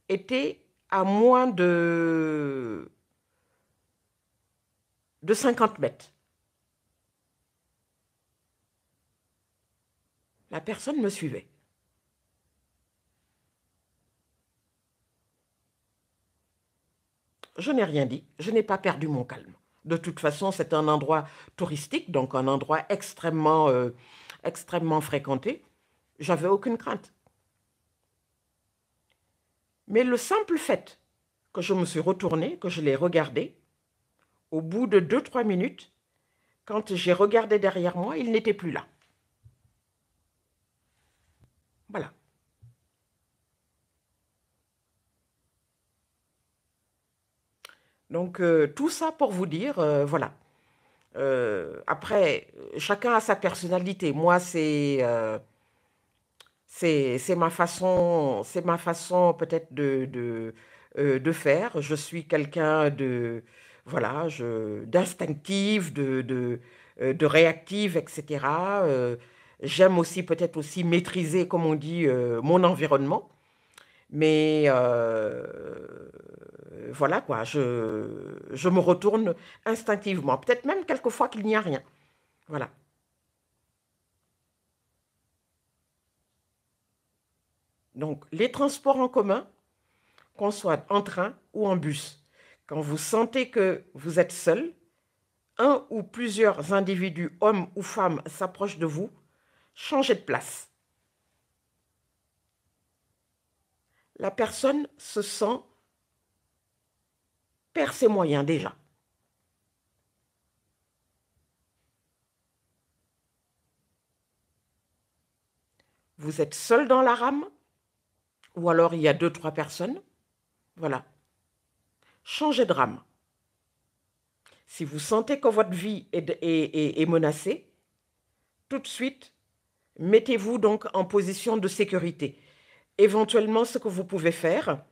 était à moins de 50 mètres. La personne me suivait. Je n'ai rien dit, je n'ai pas perdu mon calme. De toute façon, c'est un endroit touristique, donc un endroit extrêmement fréquenté. J'avais aucune crainte. Mais le simple fait que je me suis retournée, que je l'ai regardé, au bout de 2, 3 minutes, quand j'ai regardé derrière moi, il n'était plus là. Voilà. Donc, tout ça pour vous dire, voilà. Après, chacun a sa personnalité. Moi, c'est ma façon peut-être de faire. Je suis quelqu'un de, voilà, d'instinctive, de réactive, etc. J'aime aussi peut-être aussi maîtriser, comme on dit, mon environnement. Mais voilà quoi, je me retourne instinctivement. Peut-être même quelquefois qu'il n'y a rien. Voilà. Donc, les transports en commun, qu'on soit en train ou en bus, quand vous sentez que vous êtes seul, un ou plusieurs individus, hommes ou femmes, s'approchent de vous, changez de place. La personne se sent, perd ses moyens déjà. Vous êtes seul dans la rame, ou alors il y a 2, 3 personnes. Voilà. Changez de rame. Si vous sentez que votre vie est menacée, tout de suite, mettez-vous donc en position de sécurité. Éventuellement, ce que vous pouvez faire,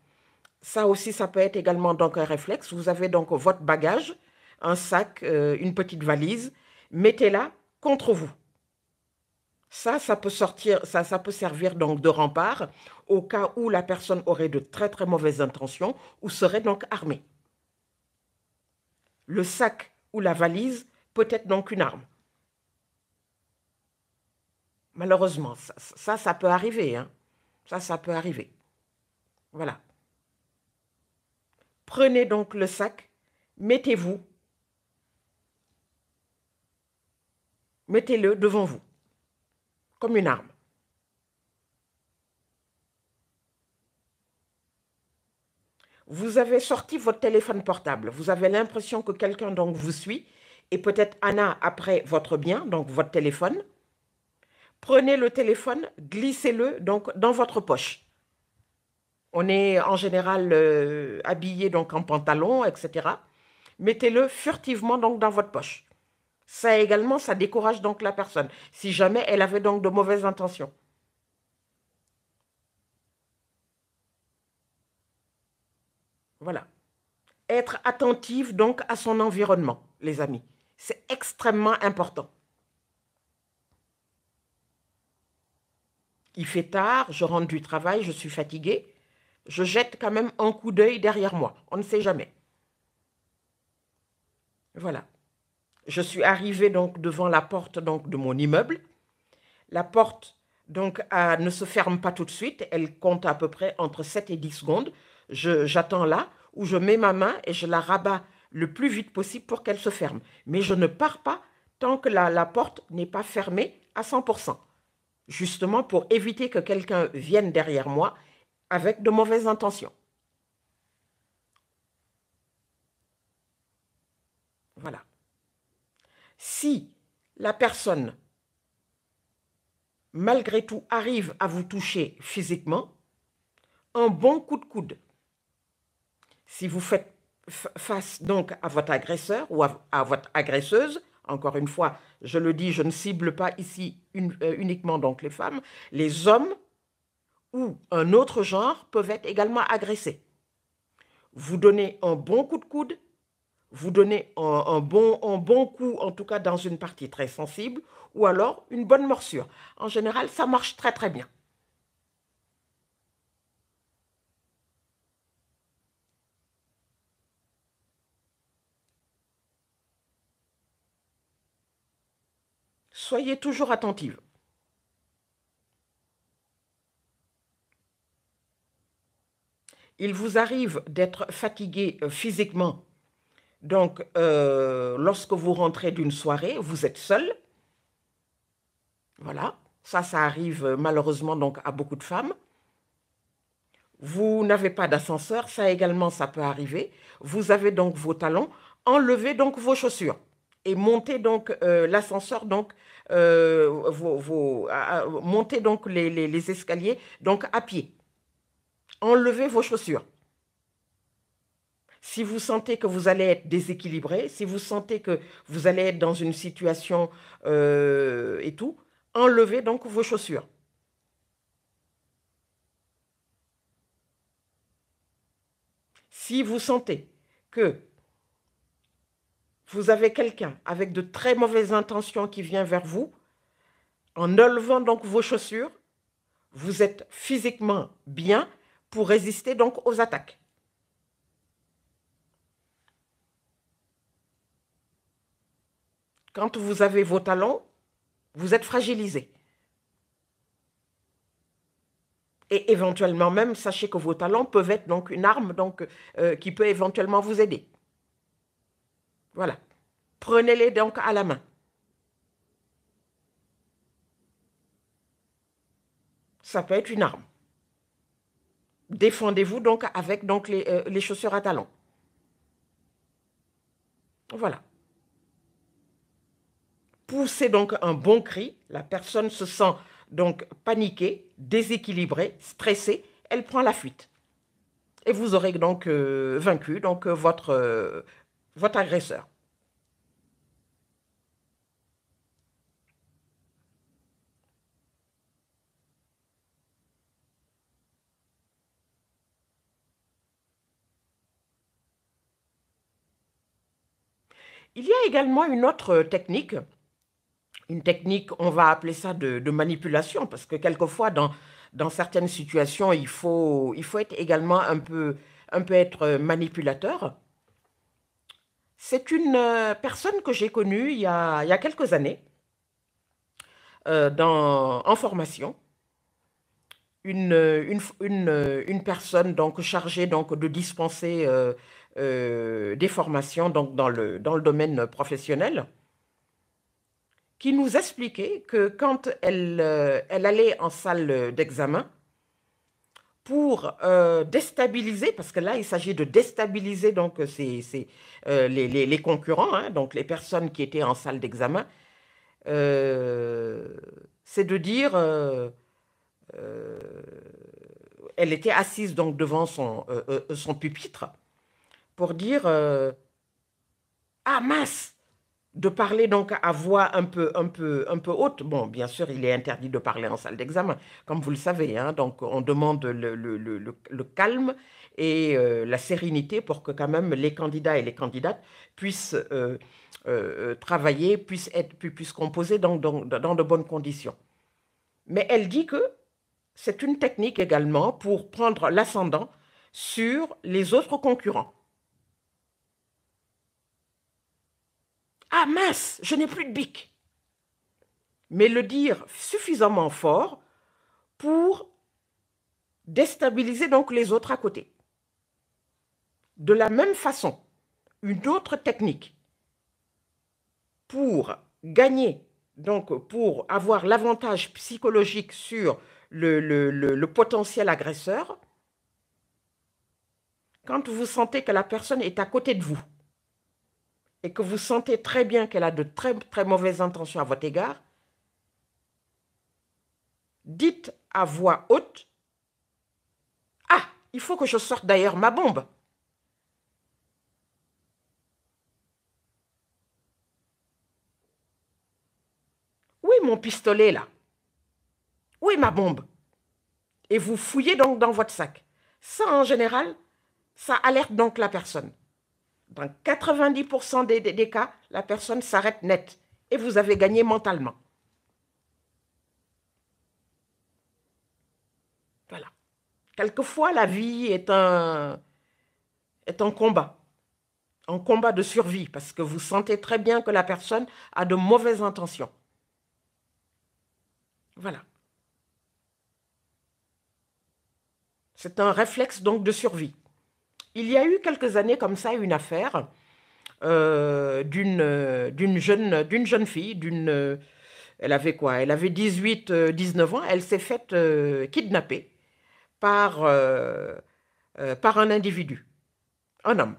ça aussi, ça peut être également donc un réflexe. Vous avez donc votre bagage, un sac, une petite valise, mettez-la contre vous. Ça peut sortir, ça peut servir donc de rempart au cas où la personne aurait de très très mauvaises intentions ou serait donc armée. Le sac ou la valise peut être donc une arme. Malheureusement, ça peut arriver, hein. Ça peut arriver. Voilà. Prenez donc le sac, mettez-vous, mettez-le devant vous, comme une arme. Vous avez sorti votre téléphone portable. Vous avez l'impression que quelqu'un donc vous suit et peut-être Anna après votre bien, donc votre téléphone. Prenez le téléphone, glissez-le donc dans votre poche. On est en général habillé donc en pantalon, etc. Mettez-le furtivement donc dans votre poche. Ça également, ça décourage donc la personne, si jamais elle avait donc de mauvaises intentions. Voilà. Être attentive donc à son environnement, les amis. C'est extrêmement important. Il fait tard, je rentre du travail, je suis fatiguée. Je jette quand même un coup d'œil derrière moi. On ne sait jamais. Voilà. Je suis arrivée donc devant la porte donc de mon immeuble. La porte donc ne se ferme pas tout de suite. Elle compte à peu près entre 7 et 10 secondes. J'attends là où je mets ma main et je la rabats le plus vite possible pour qu'elle se ferme. Mais je ne pars pas tant que la porte n'est pas fermée à 100%. Justement pour éviter que quelqu'un vienne derrière moi avec de mauvaises intentions. Voilà. Si la personne, malgré tout, arrive à vous toucher physiquement, un bon coup de coude. Si vous faites face donc à votre agresseur ou à votre agresseuse, encore une fois, je le dis, je ne cible pas ici uniquement donc les femmes, les hommes ou un autre genre peuvent être également agressés. Vous donnez un bon coup de coude, vous donnez un bon coup, en tout cas dans une partie très sensible, ou alors une bonne morsure. En général, ça marche très très bien. Soyez toujours attentive. Il vous arrive d'être fatigué physiquement. Donc, lorsque vous rentrez d'une soirée, vous êtes seul. Voilà. Ça arrive malheureusement donc à beaucoup de femmes. Vous n'avez pas d'ascenseur, ça également, ça peut arriver. Vous avez donc vos talons. Enlevez donc vos chaussures et montez donc l'ascenseur, donc montez donc les escaliers donc à pied. Enlevez vos chaussures. Si vous sentez que vous allez être déséquilibré, si vous sentez que vous allez être dans une situation et tout, enlevez donc vos chaussures. Si vous sentez que vous avez quelqu'un avec de très mauvaises intentions qui vient vers vous, en enlevant donc vos chaussures, vous êtes physiquement bien pour résister donc aux attaques. Quand vous avez vos talons, vous êtes fragilisé. Et éventuellement même, sachez que vos talons peuvent être donc une arme donc, qui peut éventuellement vous aider. Voilà. Prenez-les donc à la main. Ça peut être une arme. Défendez-vous donc avec donc, les chaussures à talons. Voilà. Poussez donc un bon cri. La personne se sent donc paniquée, déséquilibrée, stressée. Elle prend la fuite. Et vous aurez donc vaincu donc, votre agresseur. Il y a également une autre technique, on va appeler ça de manipulation, parce que quelquefois, dans certaines situations, il faut être également un peu être manipulateur. C'est une personne que j'ai connue il y a quelques années en formation. Une personne donc, chargée donc, de dispenser des formations donc, dans le domaine professionnel, qui nous expliquait que quand elle allait en salle d'examen, pour déstabiliser, parce que là, il s'agit de déstabiliser donc, les concurrents, hein, donc les personnes qui étaient en salle d'examen, c'est de dire, elle était assise donc devant son pupitre, pour dire, ah mince, de parler donc à voix un peu haute. Bon, bien sûr, il est interdit de parler en salle d'examen, comme vous le savez, hein. Donc, on demande le calme et la sérénité pour que quand même les candidats et les candidates puissent travailler, puissent composer dans de bonnes conditions. Mais elle dit que c'est une technique également pour prendre l'ascendant sur les autres concurrents. Ah mince, je n'ai plus de bic. Mais le dire suffisamment fort pour déstabiliser donc les autres à côté. De la même façon, une autre technique pour gagner, donc pour avoir l'avantage psychologique sur le potentiel agresseur, quand vous sentez que la personne est à côté de vous et que vous sentez très bien qu'elle a de très, très mauvaises intentions à votre égard, dites à voix haute, « Ah, il faut que je sorte d'ailleurs ma bombe. » Oui, mon pistolet là. Oui, ma bombe. Et vous fouillez donc dans votre sac. Ça, en général, ça alerte donc la personne. Dans 90% des cas, la personne s'arrête net et vous avez gagné mentalement. Voilà. Quelquefois, la vie est un combat de survie, parce que vous sentez très bien que la personne a de mauvaises intentions. Voilà. C'est un réflexe donc de survie. Il y a eu quelques années comme ça une affaire d'une jeune fille, elle avait quoi? Elle avait 18, 19 ans. Elle s'est faite kidnapper par, par un individu, un homme.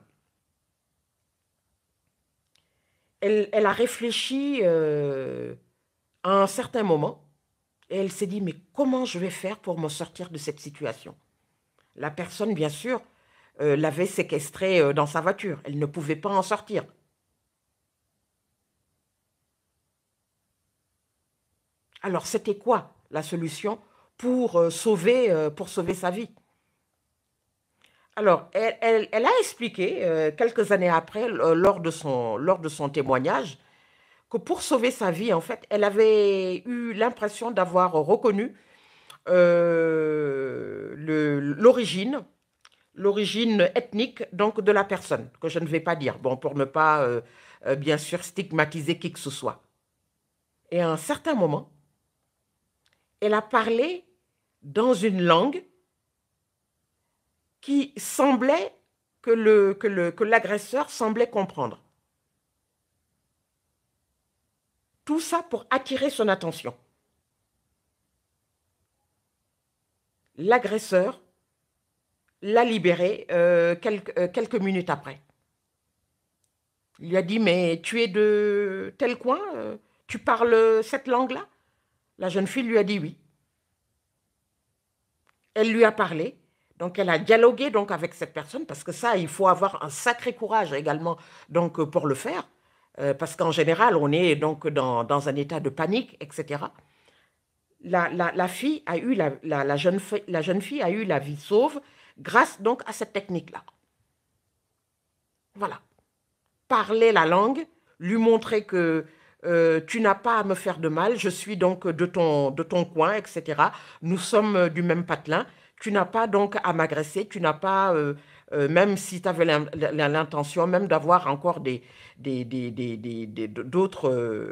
Elle a réfléchi à un certain moment et elle s'est dit, mais comment je vais faire pour me sortir de cette situation? La personne, bien sûr, l'avait séquestrée dans sa voiture. Elle ne pouvait pas en sortir. Alors, c'était quoi la solution pour sauver sa vie? Alors, elle a expliqué, quelques années après, lors de son témoignage, que pour sauver sa vie, en fait, elle avait eu l'impression d'avoir reconnu l'origine, l'origine ethnique donc de la personne, que je ne vais pas dire, bon, pour ne pas, bien sûr, stigmatiser qui que ce soit. Et à un certain moment, elle a parlé dans une langue qui semblait que l'agresseur semblait comprendre. Tout ça pour attirer son attention. L'agresseur l'a libéré quelques minutes après. Il lui a dit, mais tu es de tel coin, tu parles cette langue-là? La jeune fille lui a dit oui. Elle lui a parlé, donc elle a dialogué donc avec cette personne, parce que ça, il faut avoir un sacré courage également donc, pour le faire, parce qu'en général, on est donc dans un état de panique, etc. La fille a eu la jeune fille a eu la vie sauve grâce donc à cette technique-là. Voilà. Parler la langue, lui montrer que tu n'as pas à me faire de mal, je suis donc de ton coin, etc. Nous sommes du même patelin. Tu n'as pas donc à m'agresser, tu n'as pas, même si tu avais l'intention, même d'avoir encore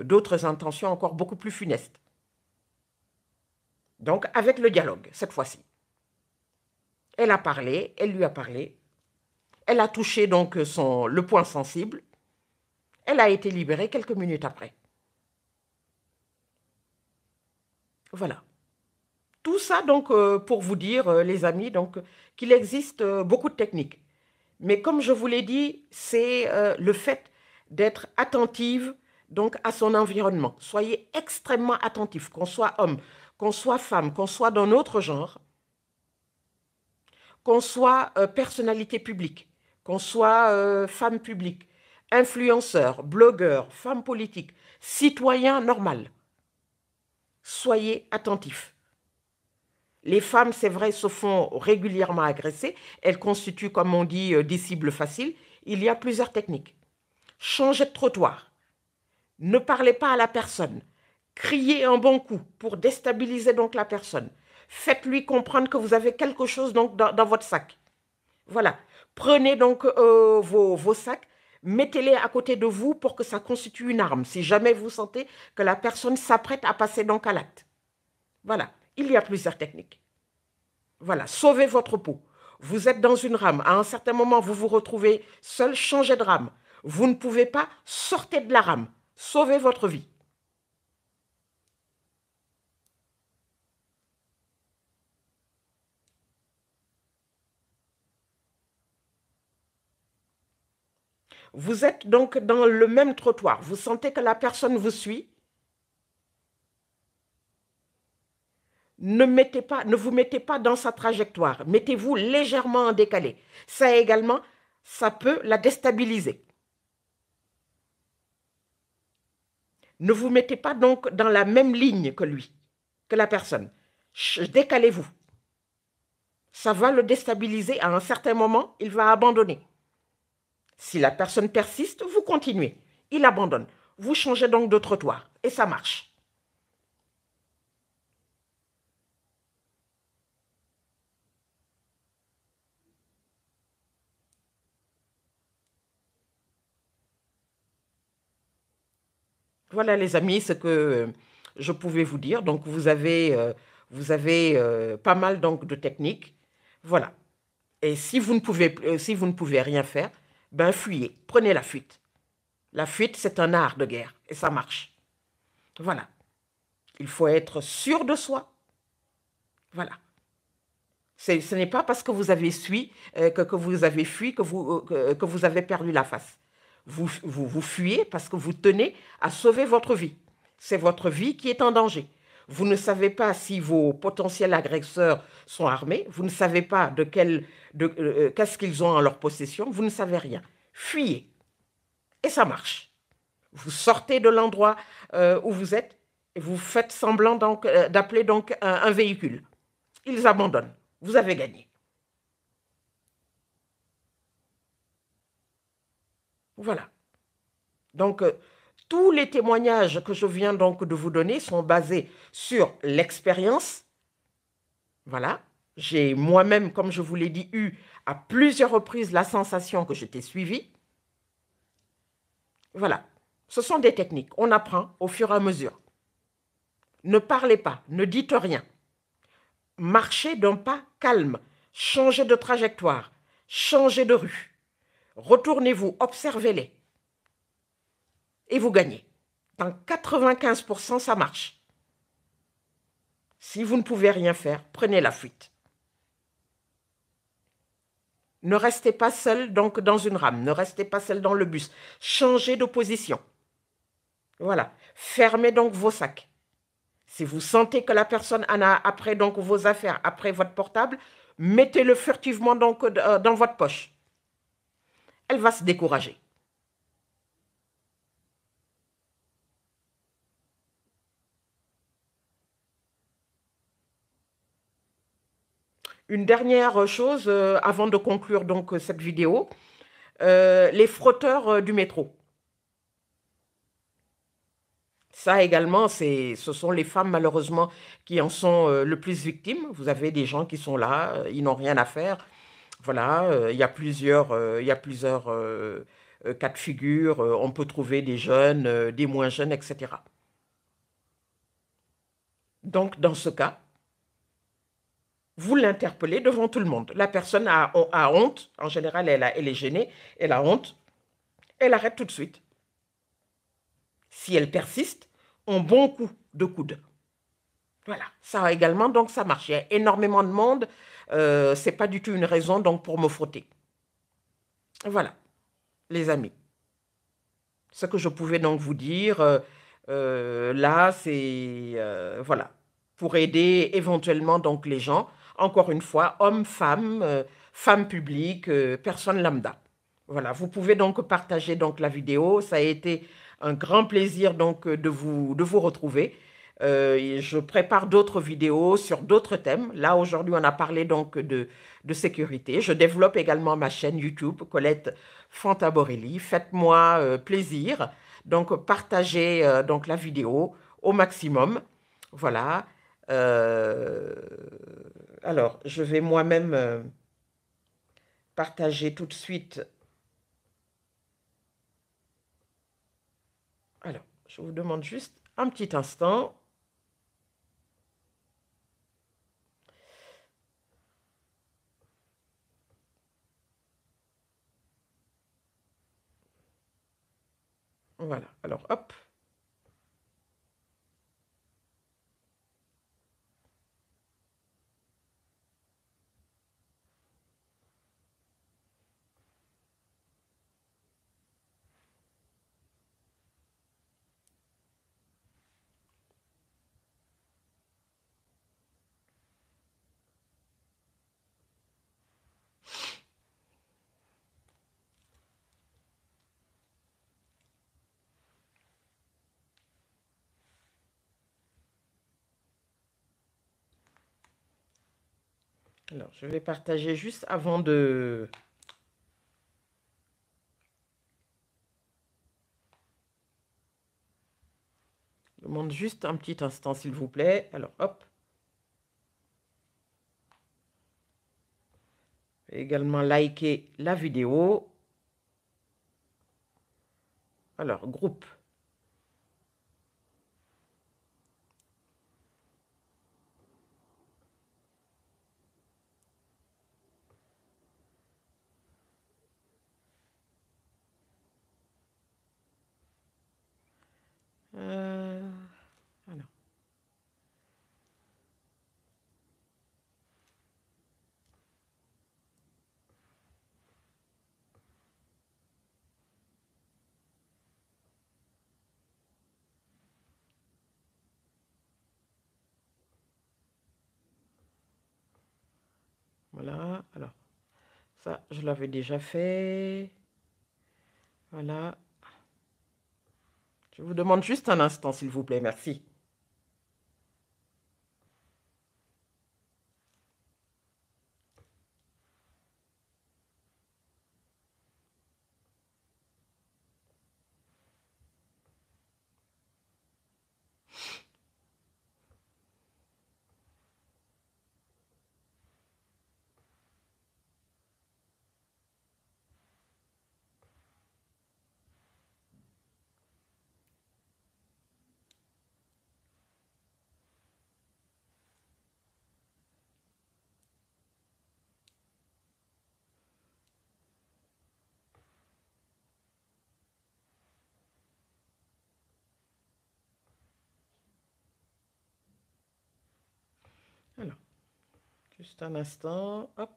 d'autres intentions encore beaucoup plus funestes. Donc, avec le dialogue, cette fois-ci. Elle a parlé, elle lui a parlé, elle a touché donc le point sensible, elle a été libérée quelques minutes après. Voilà. Tout ça donc pour vous dire, les amis, donc qu'il existe beaucoup de techniques. Mais comme je vous l'ai dit, c'est le fait d'être attentive donc à son environnement. Soyez extrêmement attentif, qu'on soit homme, qu'on soit femme, qu'on soit d'un autre genre, qu'on soit personnalité publique, qu'on soit femme publique, influenceur, blogueur, femme politique, citoyen normal. Soyez attentifs. Les femmes, c'est vrai, se font régulièrement agresser. Elles constituent, comme on dit, des cibles faciles. Il y a plusieurs techniques. Changez de trottoir. Ne parlez pas à la personne. Criez un bon coup pour déstabiliser donc la personne. Faites-lui comprendre que vous avez quelque chose donc dans votre sac. Voilà. Prenez donc vos sacs, mettez-les à côté de vous pour que ça constitue une arme, si jamais vous sentez que la personne s'apprête à passer donc à l'acte. Voilà. Il y a plusieurs techniques. Voilà. Sauvez votre peau. Vous êtes dans une rame. À un certain moment, vous vous retrouvez seul, changez de rame. Vous ne pouvez pas, sortez de la rame. Sauvez votre vie. Vous êtes donc dans le même trottoir. Vous sentez que la personne vous suit. Ne vous mettez pas dans sa trajectoire. Mettez-vous légèrement en décalé. Ça également, ça peut la déstabiliser. Ne vous mettez pas donc dans la même ligne que lui, que la personne. Décalez-vous. Ça va le déstabiliser. À un certain moment, il va abandonner. Si la personne persiste, vous continuez. Il abandonne. Vous changez donc de trottoir. Et ça marche. Voilà les amis, ce que je pouvais vous dire. Donc vous avez pas mal donc de techniques. Voilà. Et si vous ne pouvez rien faire, ben fuyez, prenez la fuite. La fuite, c'est un art de guerre et ça marche. Voilà. Il faut être sûr de soi. Voilà. Ce n'est pas parce que vous avez que vous avez fui que vous avez perdu la face. Vous fuyez parce que vous tenez à sauver votre vie. C'est votre vie qui est en danger. Vous ne savez pas si vos potentiels agresseurs sont armés. Vous ne savez pas qu'est-ce qu'ils ont en leur possession. Vous ne savez rien. Fuyez. Et ça marche. Vous sortez de l'endroit où vous êtes et vous faites semblant d'appeler donc un véhicule. Ils abandonnent. Vous avez gagné. Voilà. Donc, tous les témoignages que je viens donc de vous donner sont basés sur l'expérience. Voilà. J'ai moi-même, comme je vous l'ai dit, eu à plusieurs reprises la sensation que j'étais suivie. Voilà. Ce sont des techniques. On apprend au fur et à mesure. Ne parlez pas, ne dites rien. Marchez d'un pas calme. Changez de trajectoire. Changez de rue. Retournez-vous, observez-les. Et vous gagnez. Dans 95%, ça marche. Si vous ne pouvez rien faire, prenez la fuite. Ne restez pas seul donc dans une rame, ne restez pas seul dans le bus. Changez de position. Voilà. Fermez donc vos sacs. Si vous sentez que la personne en a après donc vos affaires, après votre portable, mettez-le furtivement donc dans votre poche. Elle va se décourager. Une dernière chose avant de conclure donc cette vidéo, les frotteurs du métro. Ça également, ce sont les femmes malheureusement qui en sont le plus victimes. Vous avez des gens qui sont là, ils n'ont rien à faire. Voilà, il y a plusieurs cas de figure. On peut trouver des jeunes, des moins jeunes, etc. Donc, dans ce cas, vous l'interpellez devant tout le monde. La personne a honte. En général, elle est gênée. Elle a honte. Elle arrête tout de suite. Si elle persiste, un bon coup de coude. Voilà, ça également, donc ça marche. Il y a énormément de monde. C'est pas du tout une raison donc pour me frotter. Voilà, les amis. Ce que je pouvais donc vous dire là, c'est voilà, pour aider éventuellement donc les gens. Encore une fois, hommes, femmes, femmes publiques, personnes lambda. Voilà, vous pouvez donc partager donc la vidéo. Ça a été un grand plaisir donc de vous retrouver. Et je prépare d'autres vidéos sur d'autres thèmes. Là, aujourd'hui, on a parlé donc de sécurité. Je développe également ma chaîne YouTube, Colette Fantaborelli. Faites-moi plaisir. Donc, partagez donc la vidéo au maximum. Voilà. Euh, alors, je vais moi-même partager tout de suite. Alors, je vous demande juste un petit instant. Voilà. Alors, hop. Alors, je vais partager juste avant de... Je demande juste un petit instant, s'il vous plaît. Alors, hop. Également liker la vidéo. Alors, groupe. Voilà, alors ça, je l'avais déjà fait. Voilà. Je vous demande juste un instant, s'il vous plaît, merci. Alors, juste un instant, hop.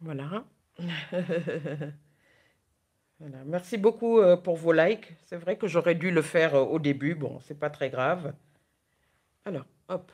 Voilà. Voilà. Merci beaucoup pour vos likes. C'est vrai que j'aurais dû le faire au début. Bon, c'est pas très grave. Alors, hop.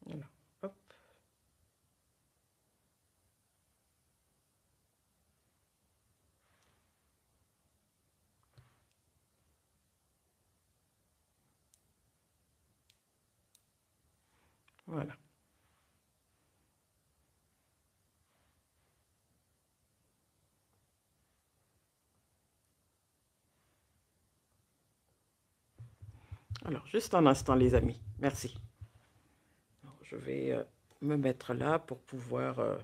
Voilà. Hop. Voilà. Alors, juste un instant, les amis. Merci. Alors, je vais me mettre là pour pouvoir...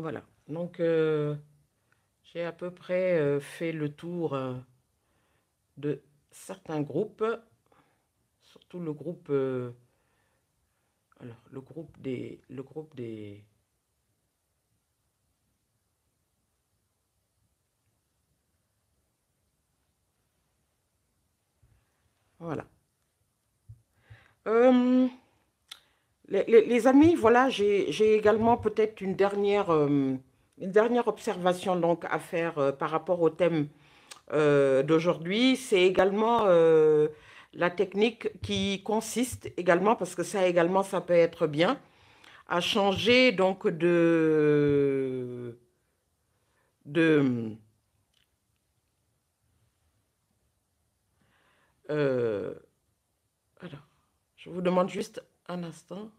Voilà. Donc, j'ai à peu près fait le tour de certains groupes, surtout le groupe... alors, le groupe des... Voilà. Euh, les amis, voilà, j'ai également peut-être une dernière observation donc à faire par rapport au thème d'aujourd'hui. C'est également la technique qui consiste également, parce que ça également, ça peut être bien, à changer donc de euh, alors, Je vous demande juste un instant.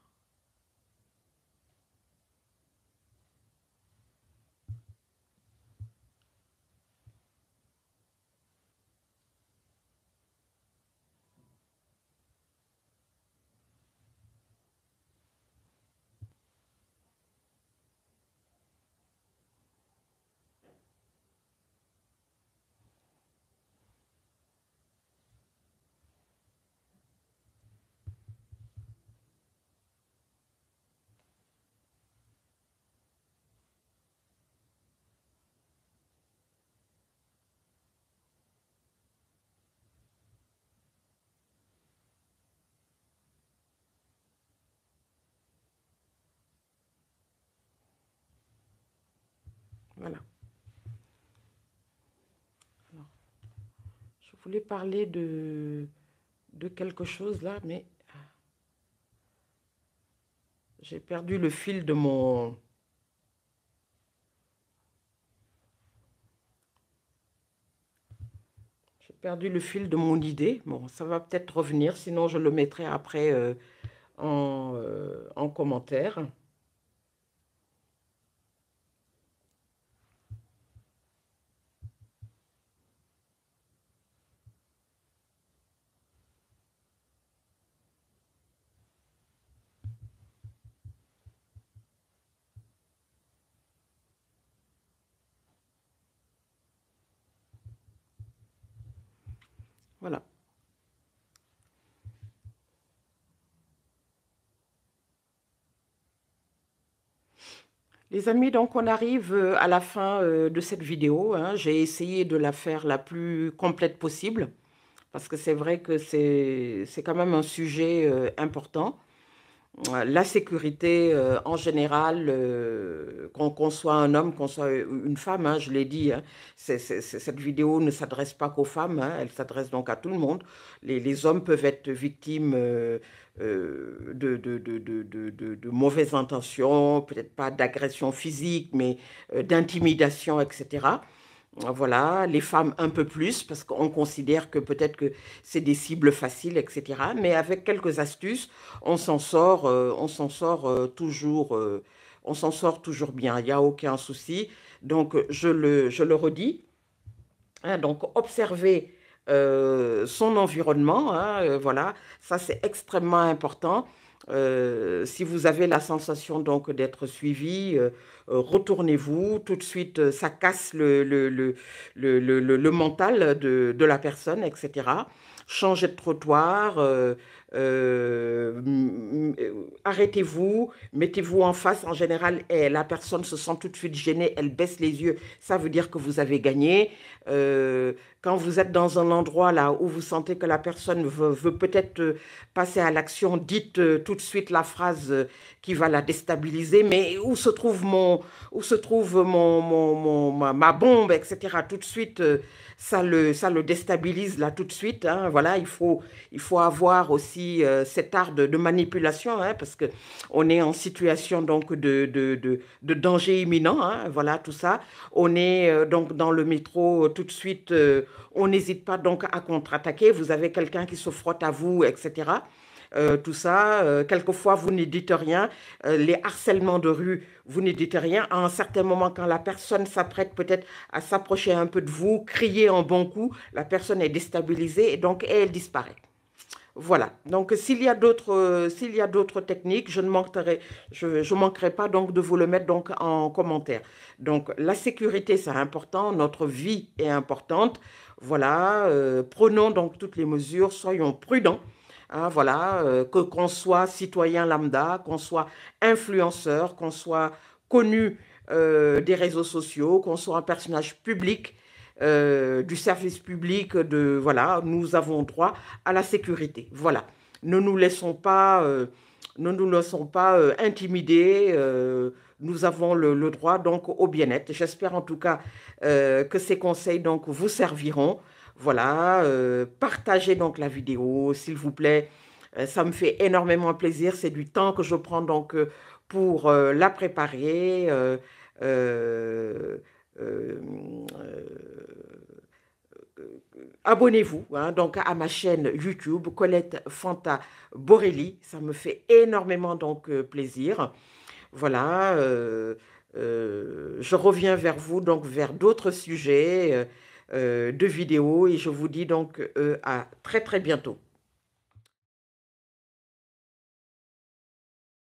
Voilà. Alors, je voulais parler de quelque chose là, mais j'ai perdu le fil de mon... J'ai perdu le fil de mon idée. Bon, ça va peut-être revenir, sinon je le mettrai après en commentaire. Voilà. Les amis, donc on arrive à la fin de cette vidéo, hein. J'ai essayé de la faire la plus complète possible parce que c'est vrai que c'est quand même un sujet important. La sécurité en général, qu'on soit un homme, qu'on soit une femme, hein, je l'ai dit, hein, cette vidéo ne s'adresse pas qu'aux femmes, hein, elle s'adresse donc à tout le monde. Les hommes peuvent être victimes de mauvaises intentions, peut-être pas d'agression physique, mais d'intimidation, etc. Voilà, les femmes un peu plus, parce qu'on considère que peut-être que c'est des cibles faciles, etc. Mais avec quelques astuces, on s'en sort toujours, on s'en sort toujours bien. Il n'y a aucun souci. Donc, je le redis, hein, donc, observer son environnement, hein, voilà, ça c'est extrêmement important. Si vous avez la sensation donc d'être suivi, retournez-vous tout de suite, ça casse le mental de la personne, etc. Changez de trottoir, arrêtez-vous, mettez-vous en face. En général, la personne se sent tout de suite gênée, elle baisse les yeux, ça veut dire que vous avez gagné. Quand vous êtes dans un endroit là où vous sentez que la personne veut peut-être passer à l'action, dites tout de suite la phrase qui va la déstabiliser. Mais où se trouve ma bombe, etc. Tout de suite, ça le déstabilise là tout de suite, hein. Voilà, il faut avoir aussi cet art de manipulation, hein, parce que on est en situation donc de danger imminent, hein, voilà tout ça. On est donc dans le métro tout de suite, on n'hésite pas donc à contre-attaquer. Vous avez quelqu'un qui se frotte à vous, etc. Tout ça, quelquefois vous ne dites rien. Les harcèlements de rue, vous ne dites rien. À un certain moment, quand la personne s'apprête peut-être à s'approcher un peu de vous, crier un bon coup, la personne est déstabilisée et donc elle disparaît. Voilà. Donc, s'il y a d'autres techniques, je manquerai pas donc de vous le mettre donc en commentaire. Donc, la sécurité, c'est important. Notre vie est importante. Voilà. Prenons donc toutes les mesures. Soyons prudents. Hein, voilà. Qu'on soit citoyen lambda, qu'on soit influenceur, qu'on soit connu des réseaux sociaux, qu'on soit un personnage public du service public, voilà, nous avons droit à la sécurité. Voilà. Ne nous laissons pas, ne nous laissons pas intimider. Nous avons le droit donc au bien-être. J'espère en tout cas que ces conseils donc vous serviront. Voilà. Partagez donc la vidéo, s'il vous plaît. Ça me fait énormément plaisir. C'est du temps que je prends donc pour la préparer. Euh, euh, abonnez-vous hein, donc à ma chaîne YouTube, Colette Fanta Borelli. Ça me fait énormément donc plaisir. Voilà, je reviens vers vous, donc vers d'autres sujets de vidéos et je vous dis donc à très très bientôt.